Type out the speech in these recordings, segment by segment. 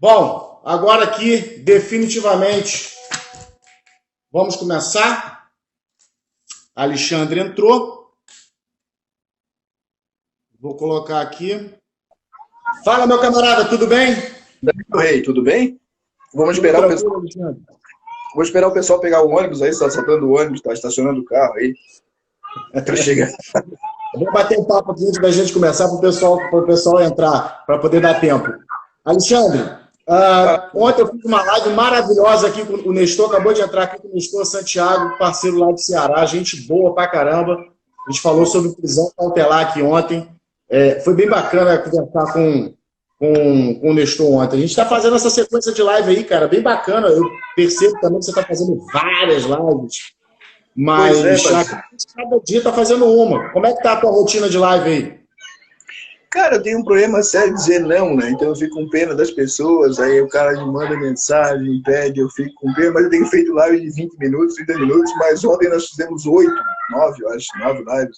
Bom, agora aqui, definitivamente, vamos começar. Alexandre entrou. Vou colocar aqui. Fala, meu camarada, tudo bem? Rei, tudo bem? Vamos esperar o pessoal. Vou esperar o pessoal pegar o ônibus aí, está soltando o ônibus, está estacionando o carro aí. Para chegar. Vou bater um papo aqui antes da gente começar para o pessoal entrar, para poder dar tempo. Alexandre, ontem eu fiz uma live maravilhosa aqui com o Nestor, acabou de entrar aqui com o Nestor Santiago, parceiro lá do Ceará, gente boa pra caramba. A gente falou sobre prisão cautelar aqui ontem. Foi bem bacana conversar com o Nestor ontem. A gente está fazendo essa sequência de live aí, cara, bem bacana. Eu percebo também que você está fazendo várias lives, mas cada dia está fazendo uma. Como é que tá a tua rotina de live aí? Cara, eu tenho um problema sério de dizer não, né? Então eu fico com pena das pessoas, aí o cara me manda mensagem, pede, eu fico com pena, mas eu tenho feito live de 20 minutos, 30 minutos, mas ontem nós fizemos 8, 9, eu acho, 9 lives.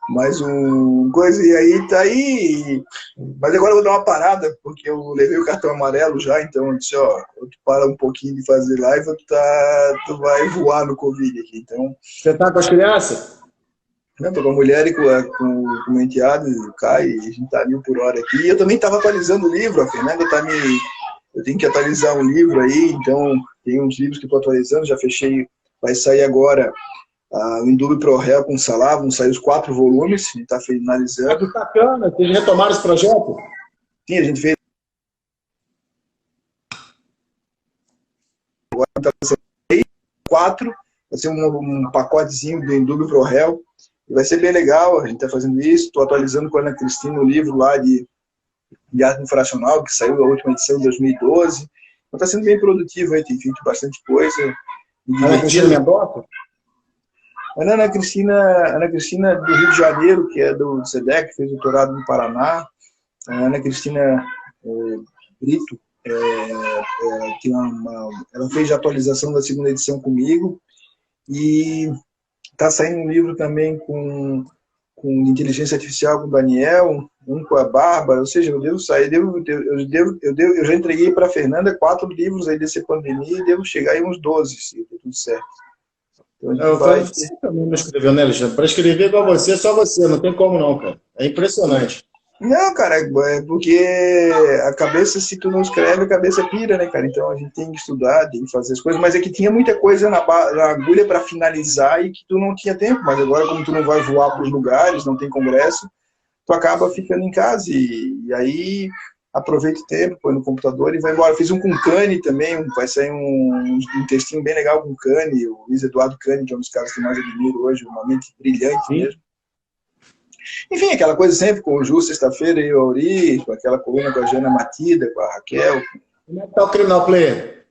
Mais um coisa, e aí tá aí. Mas agora eu vou dar uma parada, porque eu levei o cartão amarelo já, então eu disse, ó, tu para um pouquinho de fazer live, tu vai voar no Covid aqui, então... Você tá com as crianças? Não, tô com a mulher e com o meu enteado, o Caio, a gente tá a 1000 por hora aqui. E eu também tava atualizando o livro, a Fernanda tá me... Eu tenho que atualizar um livro aí, então tem uns livros que eu tô atualizando, já fechei, vai sair agora o Indúbio Pro Réu com Salá, vão sair os 4 volumes, a gente tá finalizando. Que bacana, vocês retomaram esse projeto? Sim, a gente fez. Agora tá saindo 4, vai ser um pacotezinho do Indúbio Pro Réu. Vai ser bem legal, a gente está fazendo isso. Estou atualizando com a Ana Cristina o livro lá de arte infracional, que saiu a última edição em 2012. Então está sendo bem produtivo, aí, tem feito bastante coisa. Ana Cristina Mendonça? Ana Cristina do Rio de Janeiro, que é do SEDEC, fez doutorado no Paraná. A Ana Cristina Brito, ela fez a atualização da 2ª edição comigo. E está saindo um livro também com inteligência artificial com o Daniel, um com a Bárbara, ou seja, eu devo sair, eu já entreguei para a Fernanda 4 livros aí dessa pandemia e devo chegar aí uns 12, se der tudo certo. Então, você também não escreveu, né, Alexandre? Para escrever igual você, só você, não tem como não, cara. É impressionante. Não, cara, é porque a cabeça, se tu não escreve, a cabeça pira, né, cara? Então a gente tem que estudar, tem que fazer as coisas, mas é que tinha muita coisa na agulha para finalizar e que tu não tinha tempo, mas agora como tu não vai voar para os lugares, não tem congresso, tu acaba ficando em casa e aí aproveita o tempo, põe no computador e vai embora. Fiz um com o Cane também, vai sair um textinho bem legal com o Cane, o Luiz Eduardo Cane, que é um dos caras que eu mais admiro hoje, uma mente brilhante mesmo. Enfim, aquela coisa sempre com o Ju, sexta-feira, e o Auri, com aquela coluna com a Jana Matida, com a Raquel. Como é que tá o Criminal Player?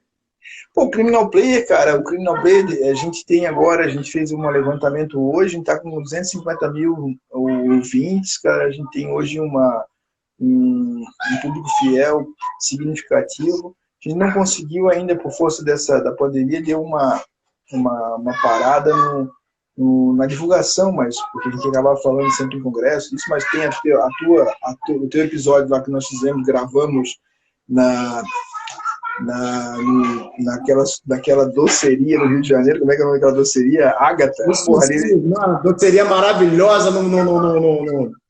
Pô, o Criminal Player, cara, o Criminal Player, a gente tem agora, a gente fez um levantamento hoje, a gente tá com 250 mil ouvintes, cara, a gente tem hoje um público fiel, significativo. A gente não conseguiu ainda, por força da pandemia, deu uma parada na divulgação, mas porque a gente acabava falando sempre em congresso, isso, mas tem o teu episódio lá que nós fizemos, gravamos naquela doceria no Rio de Janeiro. Como é que é o nome daquela doceria? Ágata. Uma doceria maravilhosa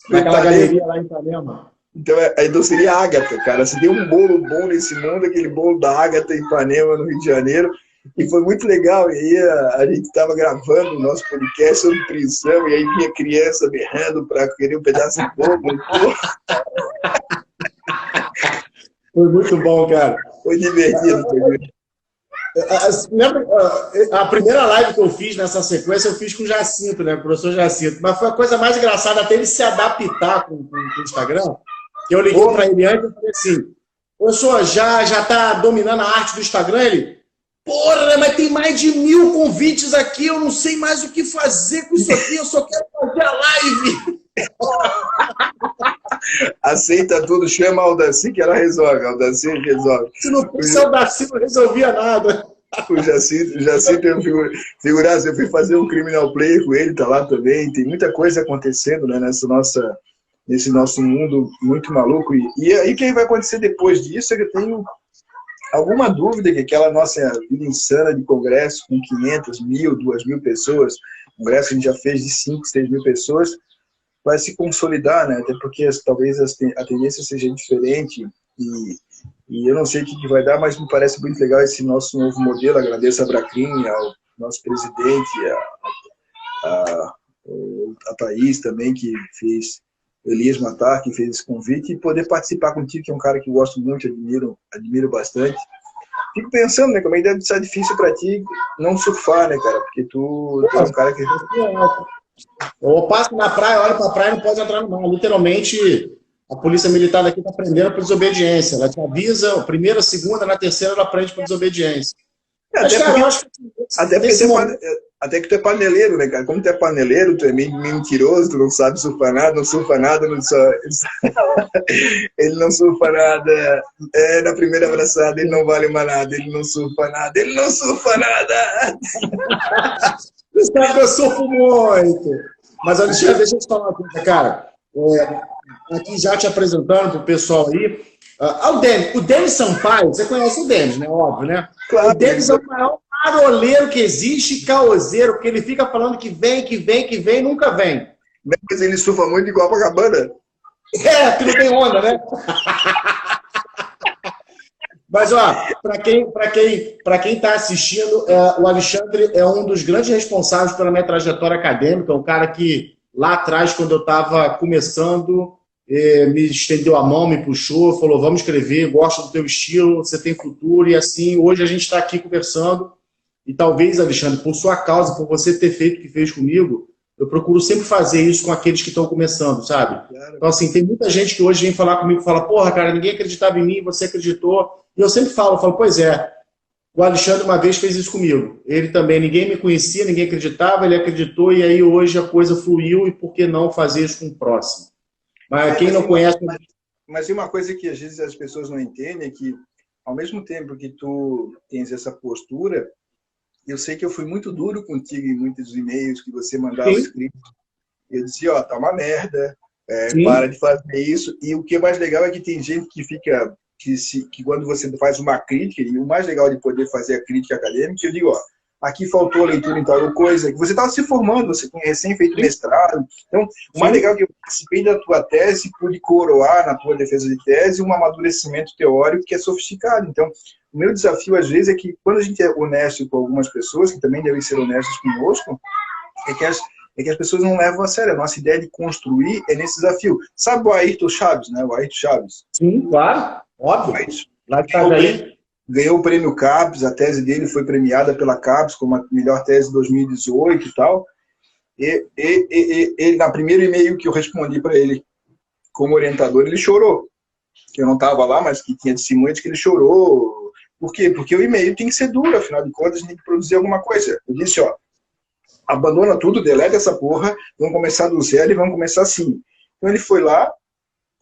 naquela galeria lá em Ipanema. Então, a doceria Ágata, cara. Se tem um bolo bom nesse mundo, aquele bolo da Ágata em Ipanema, no Rio de Janeiro. E foi muito legal, e aí a gente estava gravando o nosso podcast sobre prisão, e aí vinha criança berrando para querer um pedaço de bolo. Foi muito bom, cara. Foi divertido. Lembra, a primeira live que eu fiz nessa sequência, eu fiz com o Jacinto, né, com o professor Jacinto, mas foi a coisa mais engraçada até ele se adaptar com o Instagram, que eu liguei para ele antes e falei assim, professor, já está dominando a arte do Instagram? Ele... Porra, mas tem mais de 1000 convites aqui, eu não sei mais o que fazer com isso aqui, eu só quero fazer a live. Aceita tudo, chama a Aldaci que ela resolve, a Aldaci resolve. Se não fosse a Aldaci, não resolvia nada. O Jacinto é um figuraça, eu fui fazer um Criminal Player com ele, tá lá também, tem muita coisa acontecendo, né, nesse nosso mundo muito maluco. E aí o que vai acontecer depois disso é que eu tenho alguma dúvida que aquela nossa vida insana de congresso com 500, 1.000, 2.000 pessoas, congresso que a gente já fez de 5, 6 mil pessoas, vai se consolidar, né? Até porque talvez a tendência seja diferente e eu não sei o que vai dar, mas me parece muito legal esse nosso novo modelo. Agradeço a Bracrim, ao nosso presidente, a Thaís também, que fez, Elias Matar, que fez esse convite, e poder participar contigo, que é um cara que eu gosto muito, admiro bastante. Fico pensando, né, como é que deve ser difícil para ti não surfar, né, cara? Porque tu é um cara que... Eu passo na praia, olho para a praia e não pode entrar no mar. Literalmente, a polícia militar daqui está prendendo por desobediência. Ela te avisa, primeira, segunda, na terceira ela prende por desobediência. Mas, cara, eu acho que até que tu é paneleiro, né, cara? Como tu é paneleiro, tu é meio mentiroso, tu não sabe surfar nada, não surfa nada, ele não surfa nada. Na primeira abraçada ele não vale mais nada, ele não surfa nada, ele não surfa nada. Você sabe que eu surfo muito. Mas, Alexandre, deixa eu te falar uma coisa, cara. Aqui já te apresentando para o pessoal aí. O Denis Sampaio, você conhece o Denis, né? Óbvio, né? Claro, o Denis é o maior paroleiro que existe, caoseiro, porque ele fica falando que vem, nunca vem. Mas ele surfa muito igual a Copacabana. Que não tem onda, né? Mas, ó, para quem está assistindo, o Alexandre é um dos grandes responsáveis pela minha trajetória acadêmica, um cara que lá atrás, quando eu estava começando, me estendeu a mão, me puxou, falou, vamos escrever, gosto do teu estilo, você tem futuro, e assim, hoje a gente está aqui conversando, e talvez, Alexandre, por sua causa, por você ter feito o que fez comigo, eu procuro sempre fazer isso com aqueles que estão começando, sabe? Claro. Então, assim, tem muita gente que hoje vem falar comigo e fala, porra, cara, ninguém acreditava em mim, você acreditou. E eu sempre falo, pois é, o Alexandre uma vez fez isso comigo. Ele também, ninguém me conhecia, ninguém acreditava, ele acreditou, e aí hoje a coisa fluiu, e por que não fazer isso com o próximo? Mas quem não conhece... Mas tem uma coisa que às vezes as pessoas não entendem, é que ao mesmo tempo que tu tens essa postura, eu sei que eu fui muito duro contigo em muitos e-mails que você mandava escrito. Eu dizia, ó, tá uma merda, para de fazer isso. E o que é mais legal é que tem gente que fica, que quando você faz uma crítica, e o mais legal de poder fazer a crítica acadêmica, eu digo, ó, aqui faltou leitura em tal coisa, que você estava se formando, você tinha recém feito mestrado. Então, o mais legal é que eu participei da tua tese, pude coroar na tua defesa de tese um amadurecimento teórico que é sofisticado. Então, o meu desafio, às vezes, é que quando a gente é honesto com algumas pessoas, que também devem ser honestas conosco, é que as pessoas não levam a sério. A nossa ideia de construir é nesse desafio. Sabe o Ayrton Chaves, né? O Ayrton Chaves. Sim, claro. Óbvio. Lá de Itajaí. Ganhou o prêmio CAPES, a tese dele foi premiada pela CAPES como a melhor tese de 2018 e tal. Ele, na primeiro e-mail que eu respondi para ele como orientador, ele chorou. Eu não estava lá, mas que tinha testemunhas que ele chorou. Por quê? Porque o e-mail tem que ser duro, afinal de contas, a gente tem que produzir alguma coisa. Eu disse, ó, abandona tudo, deleta essa porra, vamos começar do zero e vamos começar assim. Então ele foi lá,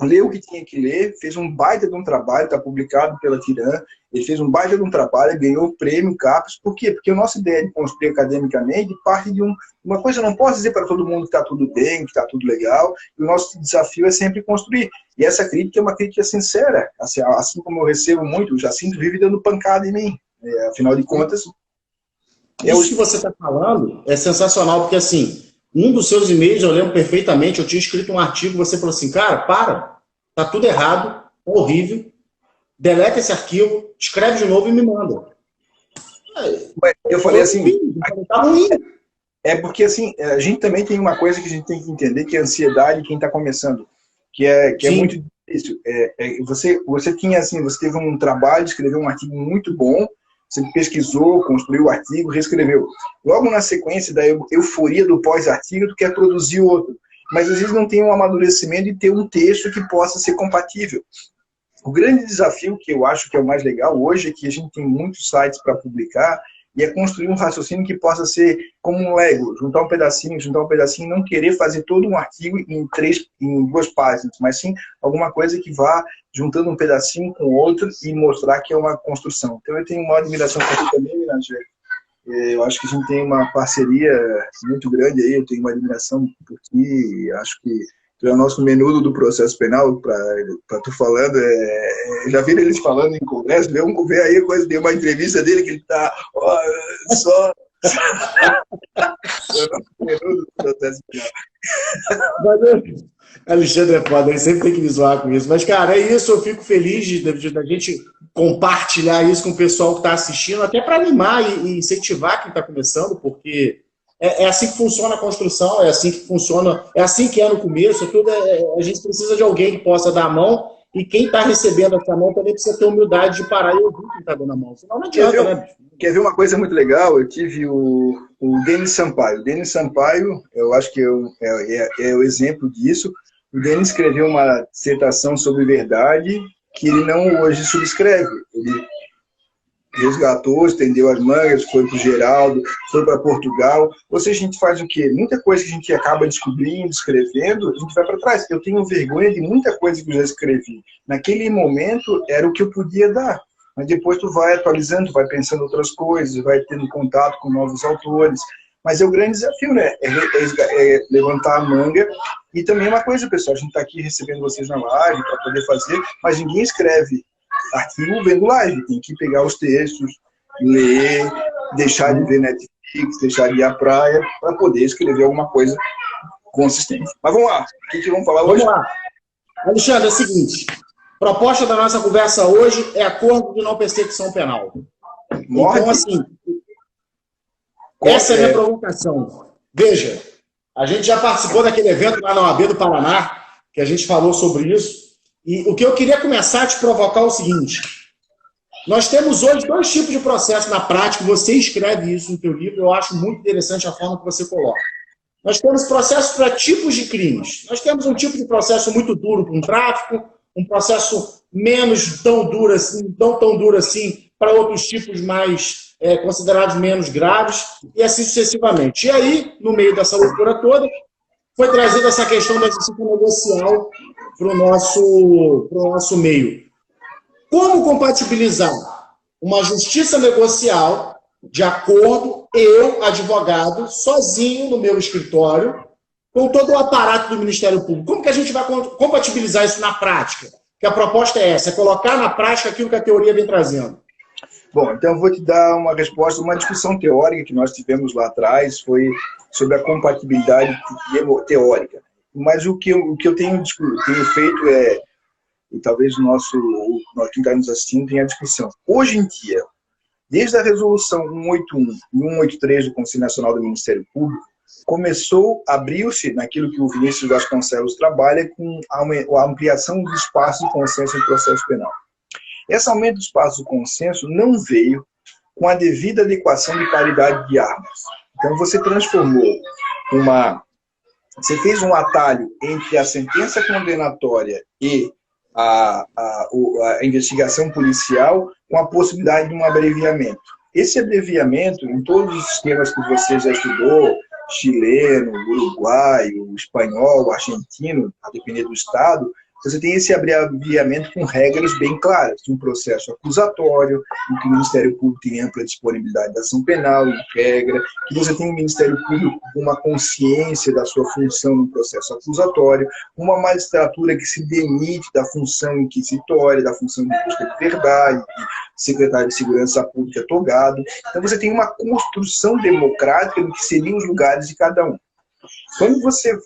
leu o que tinha que ler, fez um baita de um trabalho, está publicado pela Tiran, ele fez um baita de um trabalho, ganhou o prêmio CAPES. Por quê? Porque a nossa ideia de construir academicamente parte de uma coisa, eu não posso dizer para todo mundo que está tudo bem, que está tudo legal, e o nosso desafio é sempre construir. E essa crítica é uma crítica sincera, assim como eu recebo muito, o Jacinto vive dando pancada em mim, afinal de contas... Isso que você está falando é sensacional, porque assim, um dos seus e-mails, eu lembro perfeitamente, eu tinha escrito um artigo, você falou assim, cara, tá tudo errado, horrível, deleta esse arquivo, escreve de novo e me manda. Eu falei assim, tá ruim. É porque assim, a gente também tem uma coisa que a gente tem que entender, que é a ansiedade de quem está começando, que é muito difícil. Você tinha assim, você teve um trabalho de escrever um artigo muito bom, você pesquisou, construiu o artigo, reescreveu. Logo na sequência da euforia do pós-artigo, tu quer produzir outro. Mas às vezes não tem um amadurecimento de ter um texto que possa ser compatível. O grande desafio que eu acho que é o mais legal hoje é que a gente tem muitos sites para publicar e é construir um raciocínio que possa ser como um Lego, juntar um pedacinho, não querer fazer todo um artigo em 2 páginas, mas sim alguma coisa que vá juntando um pedacinho com outro e mostrar que é uma construção. Então eu tenho uma admiração por você também, Miranda. Eu acho que a gente tem uma parceria muito grande aí, eu tenho uma admiração por ti, acho que Tu é o nosso menudo do processo penal, para tu falando, já viram eles falando em congresso, vê aí coisa, tem uma entrevista dele que ele tá só é o nosso menudo do processo penal. Alexandre é foda, ele sempre tem que me zoar com isso. Mas, cara, é isso, eu fico feliz da gente compartilhar isso com o pessoal que está assistindo, até para animar e incentivar quem está começando, porque é assim que funciona a construção, é assim que funciona, é assim que é no começo, a gente precisa de alguém que possa dar a mão, e quem está recebendo essa mão também precisa ter humildade de parar e ouvir quem está dando a mão, senão não adianta, né, bicho? Quer ver uma coisa muito legal? Eu tive o Denis Sampaio. O Denis Sampaio, eu acho que é o exemplo disso. O Denis escreveu uma dissertação sobre verdade que ele não hoje subscreve. Ele resgatou, estendeu as mangas, foi para o Geraldo, foi para Portugal. Ou seja, a gente faz o quê? Muita coisa que a gente acaba descobrindo, escrevendo, a gente vai para trás. Eu tenho vergonha de muita coisa que eu já escrevi. Naquele momento, era o que eu podia dar. Mas depois tu vai atualizando, tu vai pensando outras coisas, vai tendo contato com novos autores. Mas é o grande desafio, né? É levantar a manga. E também uma coisa, pessoal, a gente está aqui recebendo vocês na live para poder fazer, mas ninguém escreve artigo vendo live. Tem que pegar os textos, ler, deixar de ver Netflix, deixar de ir à praia, para poder escrever alguma coisa consistente. Mas vamos lá, o que vamos falar hoje? Vamos lá. Alexandre, é o seguinte, proposta da nossa conversa hoje é acordo de não persecução penal. Então, assim, essa é a minha provocação. Veja, a gente já participou daquele evento lá na OAB do Paraná, que a gente falou sobre isso, e o que eu queria começar a te provocar é o seguinte, nós temos hoje dois tipos de processo na prática, você escreve isso no teu livro, eu acho muito interessante a forma que você coloca. Nós temos processos para tipos de crimes. Nós temos um tipo de processo muito duro para um tráfico, um processo menos tão duro assim, para outros tipos mais considerados menos graves, e assim sucessivamente. E aí, no meio dessa loucura toda, foi trazida essa questão da justiça negocial para o nosso meio. Como compatibilizar uma justiça negocial de acordo, eu, advogado, sozinho no meu escritório, com todo o aparato do Ministério Público? Como que a gente vai compatibilizar isso na prática? Que a proposta é essa, é colocar na prática aquilo que a teoria vem trazendo. Bom, então eu vou te dar uma resposta, uma discussão teórica que nós tivemos lá atrás, foi sobre a compatibilidade teórica. Mas o que eu tenho feito e talvez quem está nos assistindo tenha a discussão. Hoje em dia, desde a resolução 181 e 183 do Conselho Nacional do Ministério Público, abriu-se naquilo que o Vinícius Vasconcelos trabalha com a ampliação do espaço de consenso no processo penal. Esse aumento do espaço do consenso não veio com a devida adequação de paridade de armas. Então você você fez um atalho entre a sentença condenatória e a investigação policial com a possibilidade de um abreviamento. Esse abreviamento, em todos os sistemas que você já estudou, chileno, uruguaio, espanhol, argentino, a depender do estado, você tem esse abreviamento com regras bem claras, de um processo acusatório, em que o Ministério Público tem ampla disponibilidade da ação penal, em regra, que você tem um Ministério Público com uma consciência da sua função no processo acusatório, uma magistratura que se demite da função inquisitória, da função de busca de verdade, de secretário de Segurança Pública togado. Então você tem uma construção democrática do que seriam os lugares de cada um. Quando você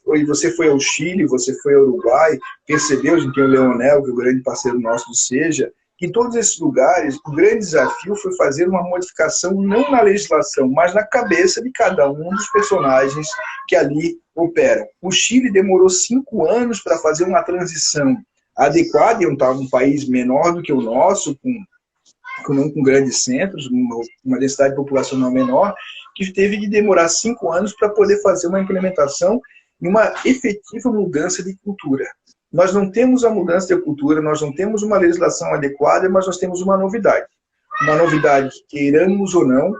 foi ao Chile, você foi ao Uruguai, percebeu, a gente tem o Leonel, que é o grande parceiro nosso do SEJA, que em todos esses lugares, o grande desafio foi fazer uma modificação não na legislação, mas na cabeça de cada um dos personagens que ali operam. O Chile demorou 5 anos para fazer uma transição adequada, e um país menor do que o nosso, com grandes centros, uma densidade populacional menor, que teve de demorar 5 anos para poder fazer uma implementação e uma efetiva mudança de cultura. Nós não temos a mudança de cultura, nós não temos uma legislação adequada, mas nós temos uma novidade. Uma novidade que, queiramos ou não,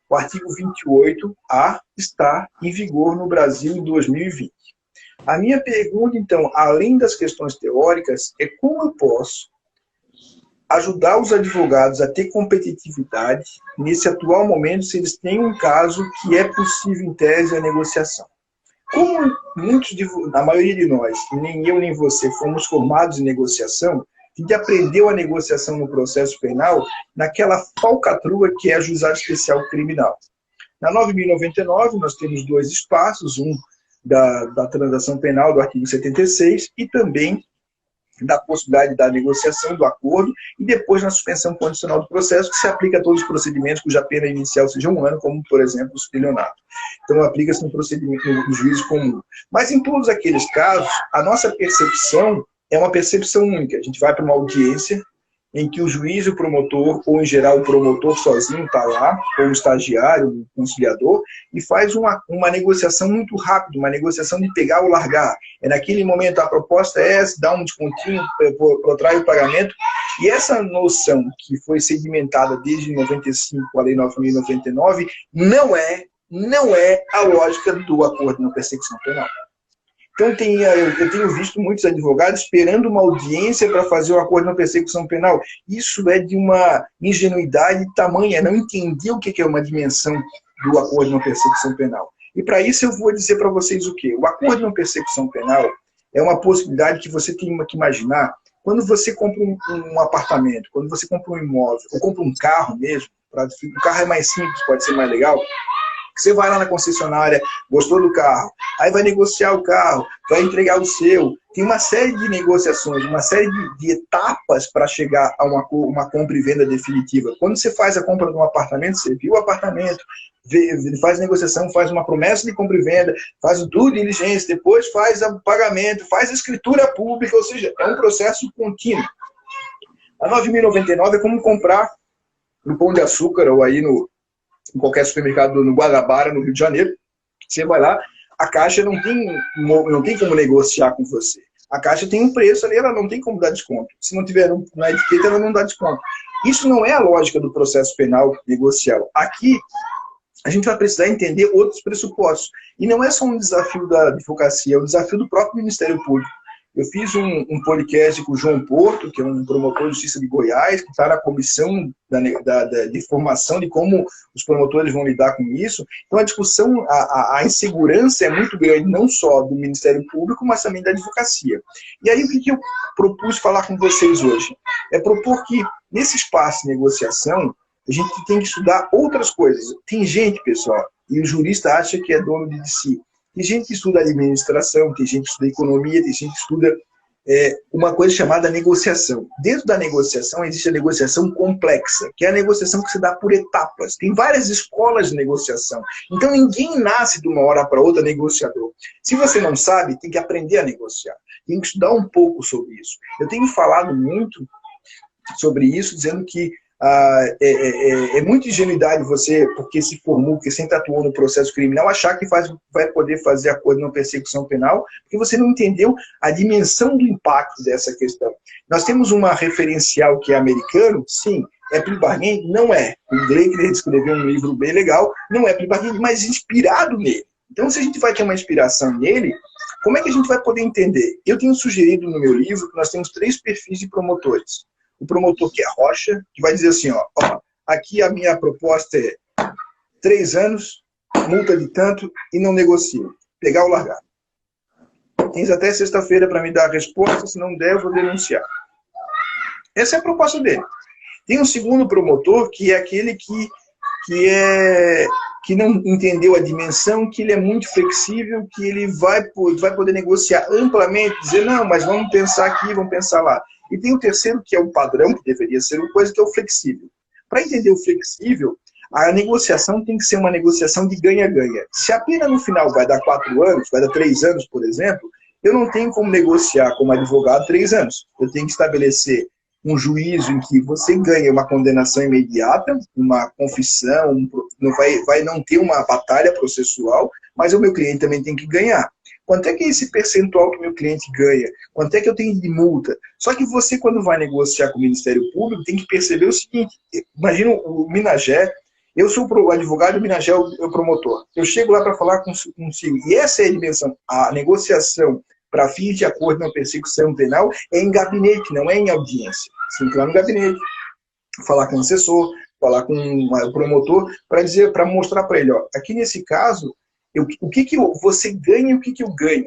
o artigo 28A está em vigor no Brasil em 2020. A minha pergunta, então, além das questões teóricas, é como eu posso ajudar os advogados a ter competitividade nesse atual momento, se eles têm um caso que é possível, em tese, a negociação. Como a maioria de nós, nem eu nem você, fomos formados em negociação, a gente aprendeu a negociação no processo penal naquela falcatrua que é a Juizado Especial Criminal. Na 9.099, nós temos dois espaços, um da transação penal do artigo 76 e também da possibilidade da negociação, do acordo, e depois na suspensão condicional do processo, que se aplica a todos os procedimentos cuja pena inicial seja 1 ano, como, por exemplo, o estelionato. Então, aplica-se no procedimento do juízo comum. Mas, em todos aqueles casos, a nossa percepção é uma percepção única. A gente vai para uma audiência em que o juiz e o promotor, ou em geral o promotor sozinho está lá, ou o estagiário, o conciliador, e faz uma negociação muito rápida, uma negociação de pegar ou largar. É naquele momento, a proposta é essa, dá um descontinho, protrai o pagamento, e essa noção que foi sedimentada desde 95, a Lei 9.099, não é a lógica do acordo na persecução penal. Então, eu tenho visto muitos advogados esperando uma audiência para fazer o acordo na persecução penal. Isso é de uma ingenuidade tamanha, não entender o que é uma dimensão do acordo na persecução penal. E para isso eu vou dizer para vocês o quê? O acordo na persecução penal é uma possibilidade que você tem que imaginar quando você compra um apartamento, quando você compra um imóvel, ou compra um carro mesmo, o carro é mais simples, pode ser mais legal. Você vai lá na concessionária, gostou do carro, aí vai negociar o carro, vai entregar o seu. Tem uma série de negociações, uma série de etapas para chegar a uma compra e venda definitiva. Quando você faz a compra de um apartamento, você viu o apartamento, faz negociação, faz uma promessa de compra e venda, faz o due diligence, depois faz o pagamento, faz a escritura pública, ou seja, é um processo contínuo. A 9.099 é como comprar no Pão de Açúcar ou aí em qualquer supermercado no Guanabara, no Rio de Janeiro. Você vai lá, a Caixa não tem como negociar com você. A Caixa tem um preço ali, ela não tem como dar desconto. Se não tiver na etiqueta, ela não dá desconto. Isso não é a lógica do processo penal negocial. Aqui, a gente vai precisar entender outros pressupostos. E não é só um desafio da advocacia, é um desafio do próprio Ministério Público. Eu fiz um podcast com o João Porto, que é um promotor de justiça de Goiás, que está na comissão de formação de como os promotores vão lidar com isso. Então, a discussão, a insegurança é muito grande, não só do Ministério Público, mas também da advocacia. E aí, o que eu propus falar com vocês hoje? É propor que, nesse espaço de negociação, a gente tem que estudar outras coisas. Tem gente, pessoal, e o jurista acha que é dono de si. Tem gente que estuda administração, tem gente que estuda economia, tem gente que estuda uma coisa chamada negociação. Dentro da negociação existe a negociação complexa, que é a negociação que se dá por etapas. Tem várias escolas de negociação. Então ninguém nasce de uma hora para outra negociador. Se você não sabe, tem que aprender a negociar. Tem que estudar um pouco sobre isso. Eu tenho falado muito sobre isso, dizendo que é muita ingenuidade você, porque se formou, porque sempre atuou no processo criminal, achar que vai poder fazer acordo na persecução penal, porque você não entendeu a dimensão do impacto dessa questão. Nós temos uma referencial que é americano, sim, é plea bargain? Não é. O Blake escreveu um livro bem legal, não é plea bargain, mas inspirado nele. Então, se a gente vai ter uma inspiração nele, como é que a gente vai poder entender? Eu tenho sugerido no meu livro que nós temos 3 perfis de promotores. O promotor que é rocha, que vai dizer assim, ó, aqui a minha proposta é 3 anos, multa de tanto e não negocio. Pegar ou largar. Tens até sexta-feira para me dar a resposta, se não der, eu vou denunciar. Essa é a proposta dele. Tem um segundo promotor, que é aquele que não entendeu a dimensão, que ele é muito flexível, que ele vai poder negociar amplamente, dizer, não, mas vamos pensar aqui, vamos pensar lá. E tem o terceiro, que é o padrão, que deveria ser uma coisa, que é o flexível. Para entender o flexível, a negociação tem que ser uma negociação de ganha-ganha. Se a pena no final vai dar 4 anos, vai dar 3 anos, por exemplo, eu não tenho como negociar como advogado 3 anos. Eu tenho que estabelecer um juízo em que você ganha uma condenação imediata, uma confissão, vai não ter uma batalha processual, mas o meu cliente também tem que ganhar. Quanto é que é esse percentual que o meu cliente ganha? Quanto é que eu tenho de multa? Só que você, quando vai negociar com o Ministério Público, tem que perceber o seguinte, imagina o Minagé, eu sou o advogado, o Minagé é o promotor. Eu chego lá para falar consigo, e essa é a dimensão, a negociação para fins de acordo na persecução penal é em gabinete, não é em audiência. Você entrar no gabinete, falar com o assessor, falar com o promotor, para mostrar para ele, ó, aqui nesse caso, O que você ganha e o que eu ganho.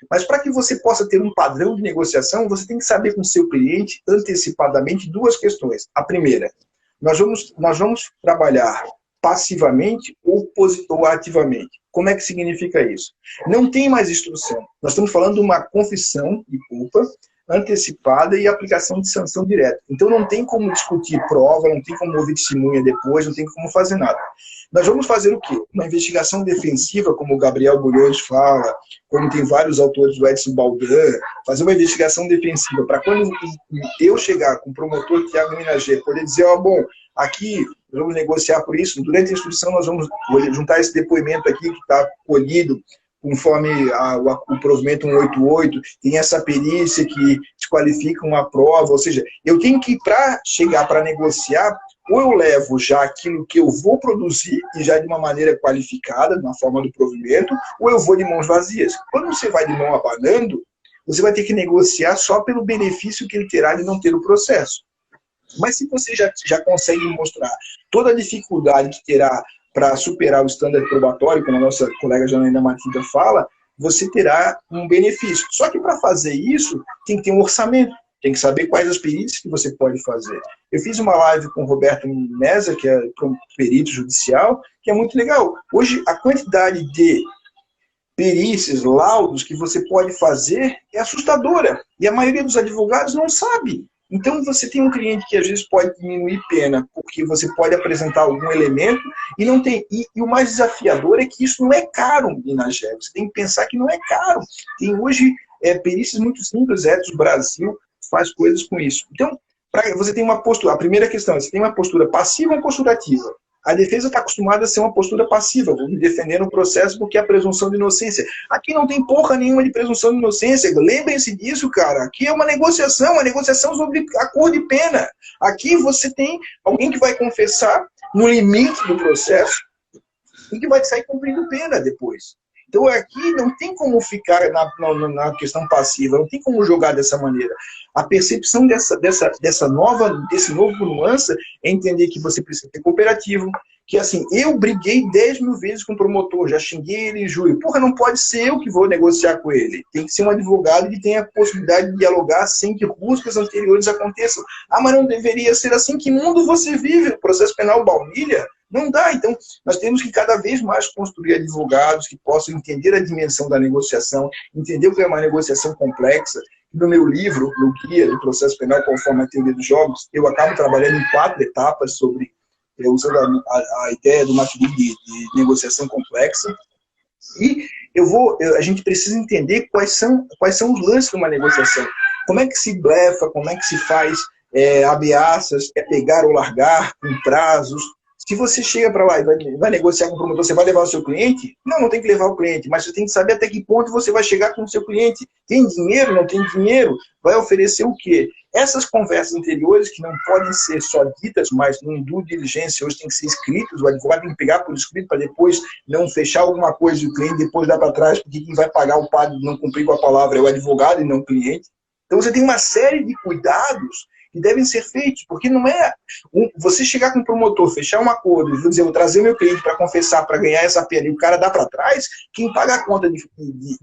Mas para que você possa ter um padrão de negociação, você tem que saber com o seu cliente antecipadamente duas questões. A primeira, nós vamos trabalhar passivamente ou ativamente. Como é que significa isso? Não tem mais instrução. Nós estamos falando de uma confissão de culpa antecipada e aplicação de sanção direta. Então não tem como discutir prova, não tem como ouvir testemunha depois, não tem como fazer nada. Nós vamos fazer o quê? Uma investigação defensiva, como o Gabriel Bulhões fala, como tem vários autores do Edson Baldan, fazer uma investigação defensiva para quando eu chegar com o promotor Tiago Minager, poder dizer, bom, aqui nós vamos negociar por isso, durante a instrução nós vamos juntar esse depoimento aqui que está colhido conforme o provimento 188, tem essa perícia que desqualifica uma prova, ou seja, eu tenho que, para chegar para negociar, ou eu levo já aquilo que eu vou produzir, e já de uma maneira qualificada, na forma do provimento, ou eu vou de mãos vazias. Quando você vai de mão abanando, você vai ter que negociar só pelo benefício que ele terá de não ter o processo. Mas se você já consegue mostrar toda a dificuldade que terá para superar o estándar probatório, como a nossa colega Janaína Matilda fala, você terá um benefício. Só que para fazer isso, tem que ter um orçamento, tem que saber quais as perícias que você pode fazer. Eu fiz uma live com o Roberto Mesa, que é perito judicial, que é muito legal. Hoje, a quantidade de perícias, laudos que você pode fazer é assustadora. E a maioria dos advogados não sabe. Então, você tem um cliente que às vezes pode diminuir pena, porque você pode apresentar algum elemento e não tem. E o mais desafiador é que isso não é caro, Inagé. Você tem que pensar que não é caro. Tem hoje perícias muito simples, Etos Brasil faz coisas com isso. Então, você tem uma postura. A primeira questão é: você tem uma postura passiva ou uma postura ativa? A defesa está acostumada a ser uma postura passiva, vou me defender no processo porque é a presunção de inocência. Aqui não tem porra nenhuma de presunção de inocência, lembrem-se disso, cara. Aqui é uma negociação sobre a cor de pena. Aqui você tem alguém que vai confessar no limite do processo e que vai sair cumprindo pena depois. Então aqui não tem como ficar na questão passiva, não tem como jogar dessa maneira. A percepção desse novo nuance é entender que você precisa ter cooperativo, que assim, eu briguei 10 mil vezes com o promotor, já xinguei ele em julho. Porra, não pode ser eu que vou negociar com ele. Tem que ser um advogado que tenha a possibilidade de dialogar sem que rusgas anteriores aconteçam. Mas não deveria ser assim. Que mundo você vive? O processo penal baunilha? Não dá. Então, nós temos que cada vez mais construir advogados que possam entender a dimensão da negociação, entender o que é uma negociação complexa. No meu livro, no Guia do Processo Penal conforme a Teoria dos Jogos, eu acabo trabalhando em 4 etapas sobre, usando a ideia do Maturidi de negociação complexa. E a gente precisa entender quais são os lances de uma negociação. Como é que se blefa, como é que se faz ameaças, pegar ou largar, com prazos. Se você chega para lá e vai negociar com o promotor, você vai levar o seu cliente? Não tem que levar o cliente, mas você tem que saber até que ponto você vai chegar com o seu cliente. Tem dinheiro, não tem dinheiro? Vai oferecer o quê? Essas conversas anteriores, que não podem ser só ditas, mas num due diligência, hoje tem que ser escritos, o advogado tem que pegar por escrito para depois não fechar alguma coisa e o cliente depois dar para trás, porque quem vai pagar o pago de não cumprir com a palavra é o advogado e não o cliente. Então você tem uma série de cuidados que devem ser feitos, porque não é você chegar com o promotor, fechar um acordo, e dizer, vou trazer o meu cliente para confessar, para ganhar essa pena, e o cara dá para trás, quem paga a conta de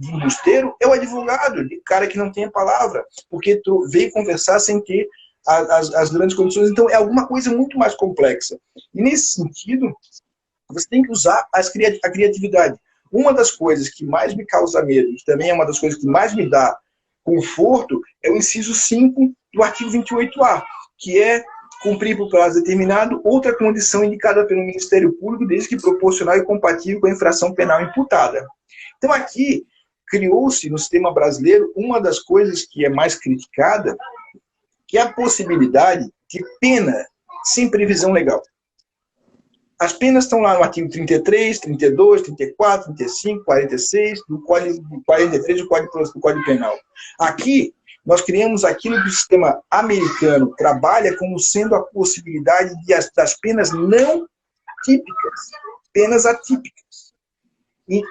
embusteiro é o advogado, o cara que não tem a palavra, porque veio conversar sem ter as grandes condições. Então é alguma coisa muito mais complexa. E nesse sentido, você tem que usar a criatividade. Uma das coisas que mais me causa medo, que também é uma das coisas que mais me dá conforto, é o inciso 5 do artigo 28A, que é cumprir por prazo determinado outra condição indicada pelo Ministério Público, desde que proporcional e compatível com a infração penal imputada. Então aqui criou-se no sistema brasileiro uma das coisas que é mais criticada, que é a possibilidade de pena sem previsão legal. As penas estão lá no artigo 33, 32, 34, 35, 46, do Código 43 do Código Penal. Aqui, nós criamos aquilo que o sistema americano trabalha como sendo a possibilidade das penas não típicas, penas atípicas.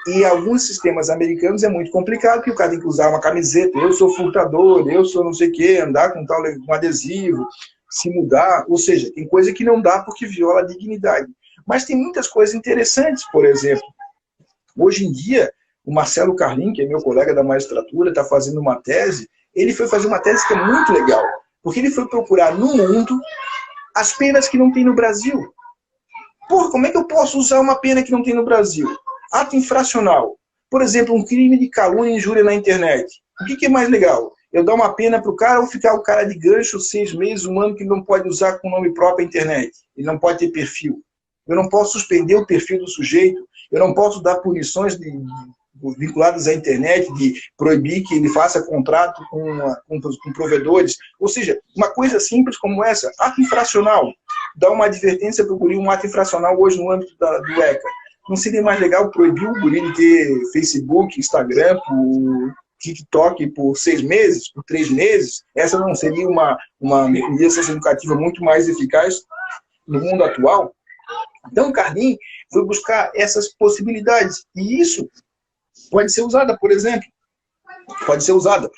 E alguns sistemas americanos é muito complicado, porque o cara tem que usar uma camiseta, eu sou furtador, eu sou não sei o quê, andar com um adesivo, se mudar, ou seja, tem coisa que não dá porque viola a dignidade. Mas tem muitas coisas interessantes, por exemplo, Hoje em dia, o Marcelo Carlin, que é meu colega da magistratura, está fazendo uma tese, ele foi fazer uma tese que é muito legal, porque ele foi procurar no mundo as penas que não tem no Brasil. Porra, como é que eu posso usar uma pena que não tem no Brasil? Ato infracional. Por exemplo, um crime de calúnia e injúria na internet. O que é mais legal? Eu dar uma pena para o cara ou ficar o cara de gancho 6 meses, 1 ano, que ele não pode usar com nome próprio a internet? Ele não pode ter perfil. Eu não posso suspender o perfil do sujeito. Eu não posso dar punições vinculadas à internet, de proibir que ele faça contrato com provedores. Ou seja, uma coisa simples como essa, ato infracional. Dar uma advertência para o guri, um ato infracional hoje no âmbito do ECA. Não seria mais legal proibir o guri de ter Facebook, Instagram, por TikTok por 6 meses, por 3 meses? Essa não seria uma medida educativa muito mais eficaz no mundo atual? Então, o Carlin foi buscar essas possibilidades. E isso pode ser usada, por exemplo. Pode ser usada.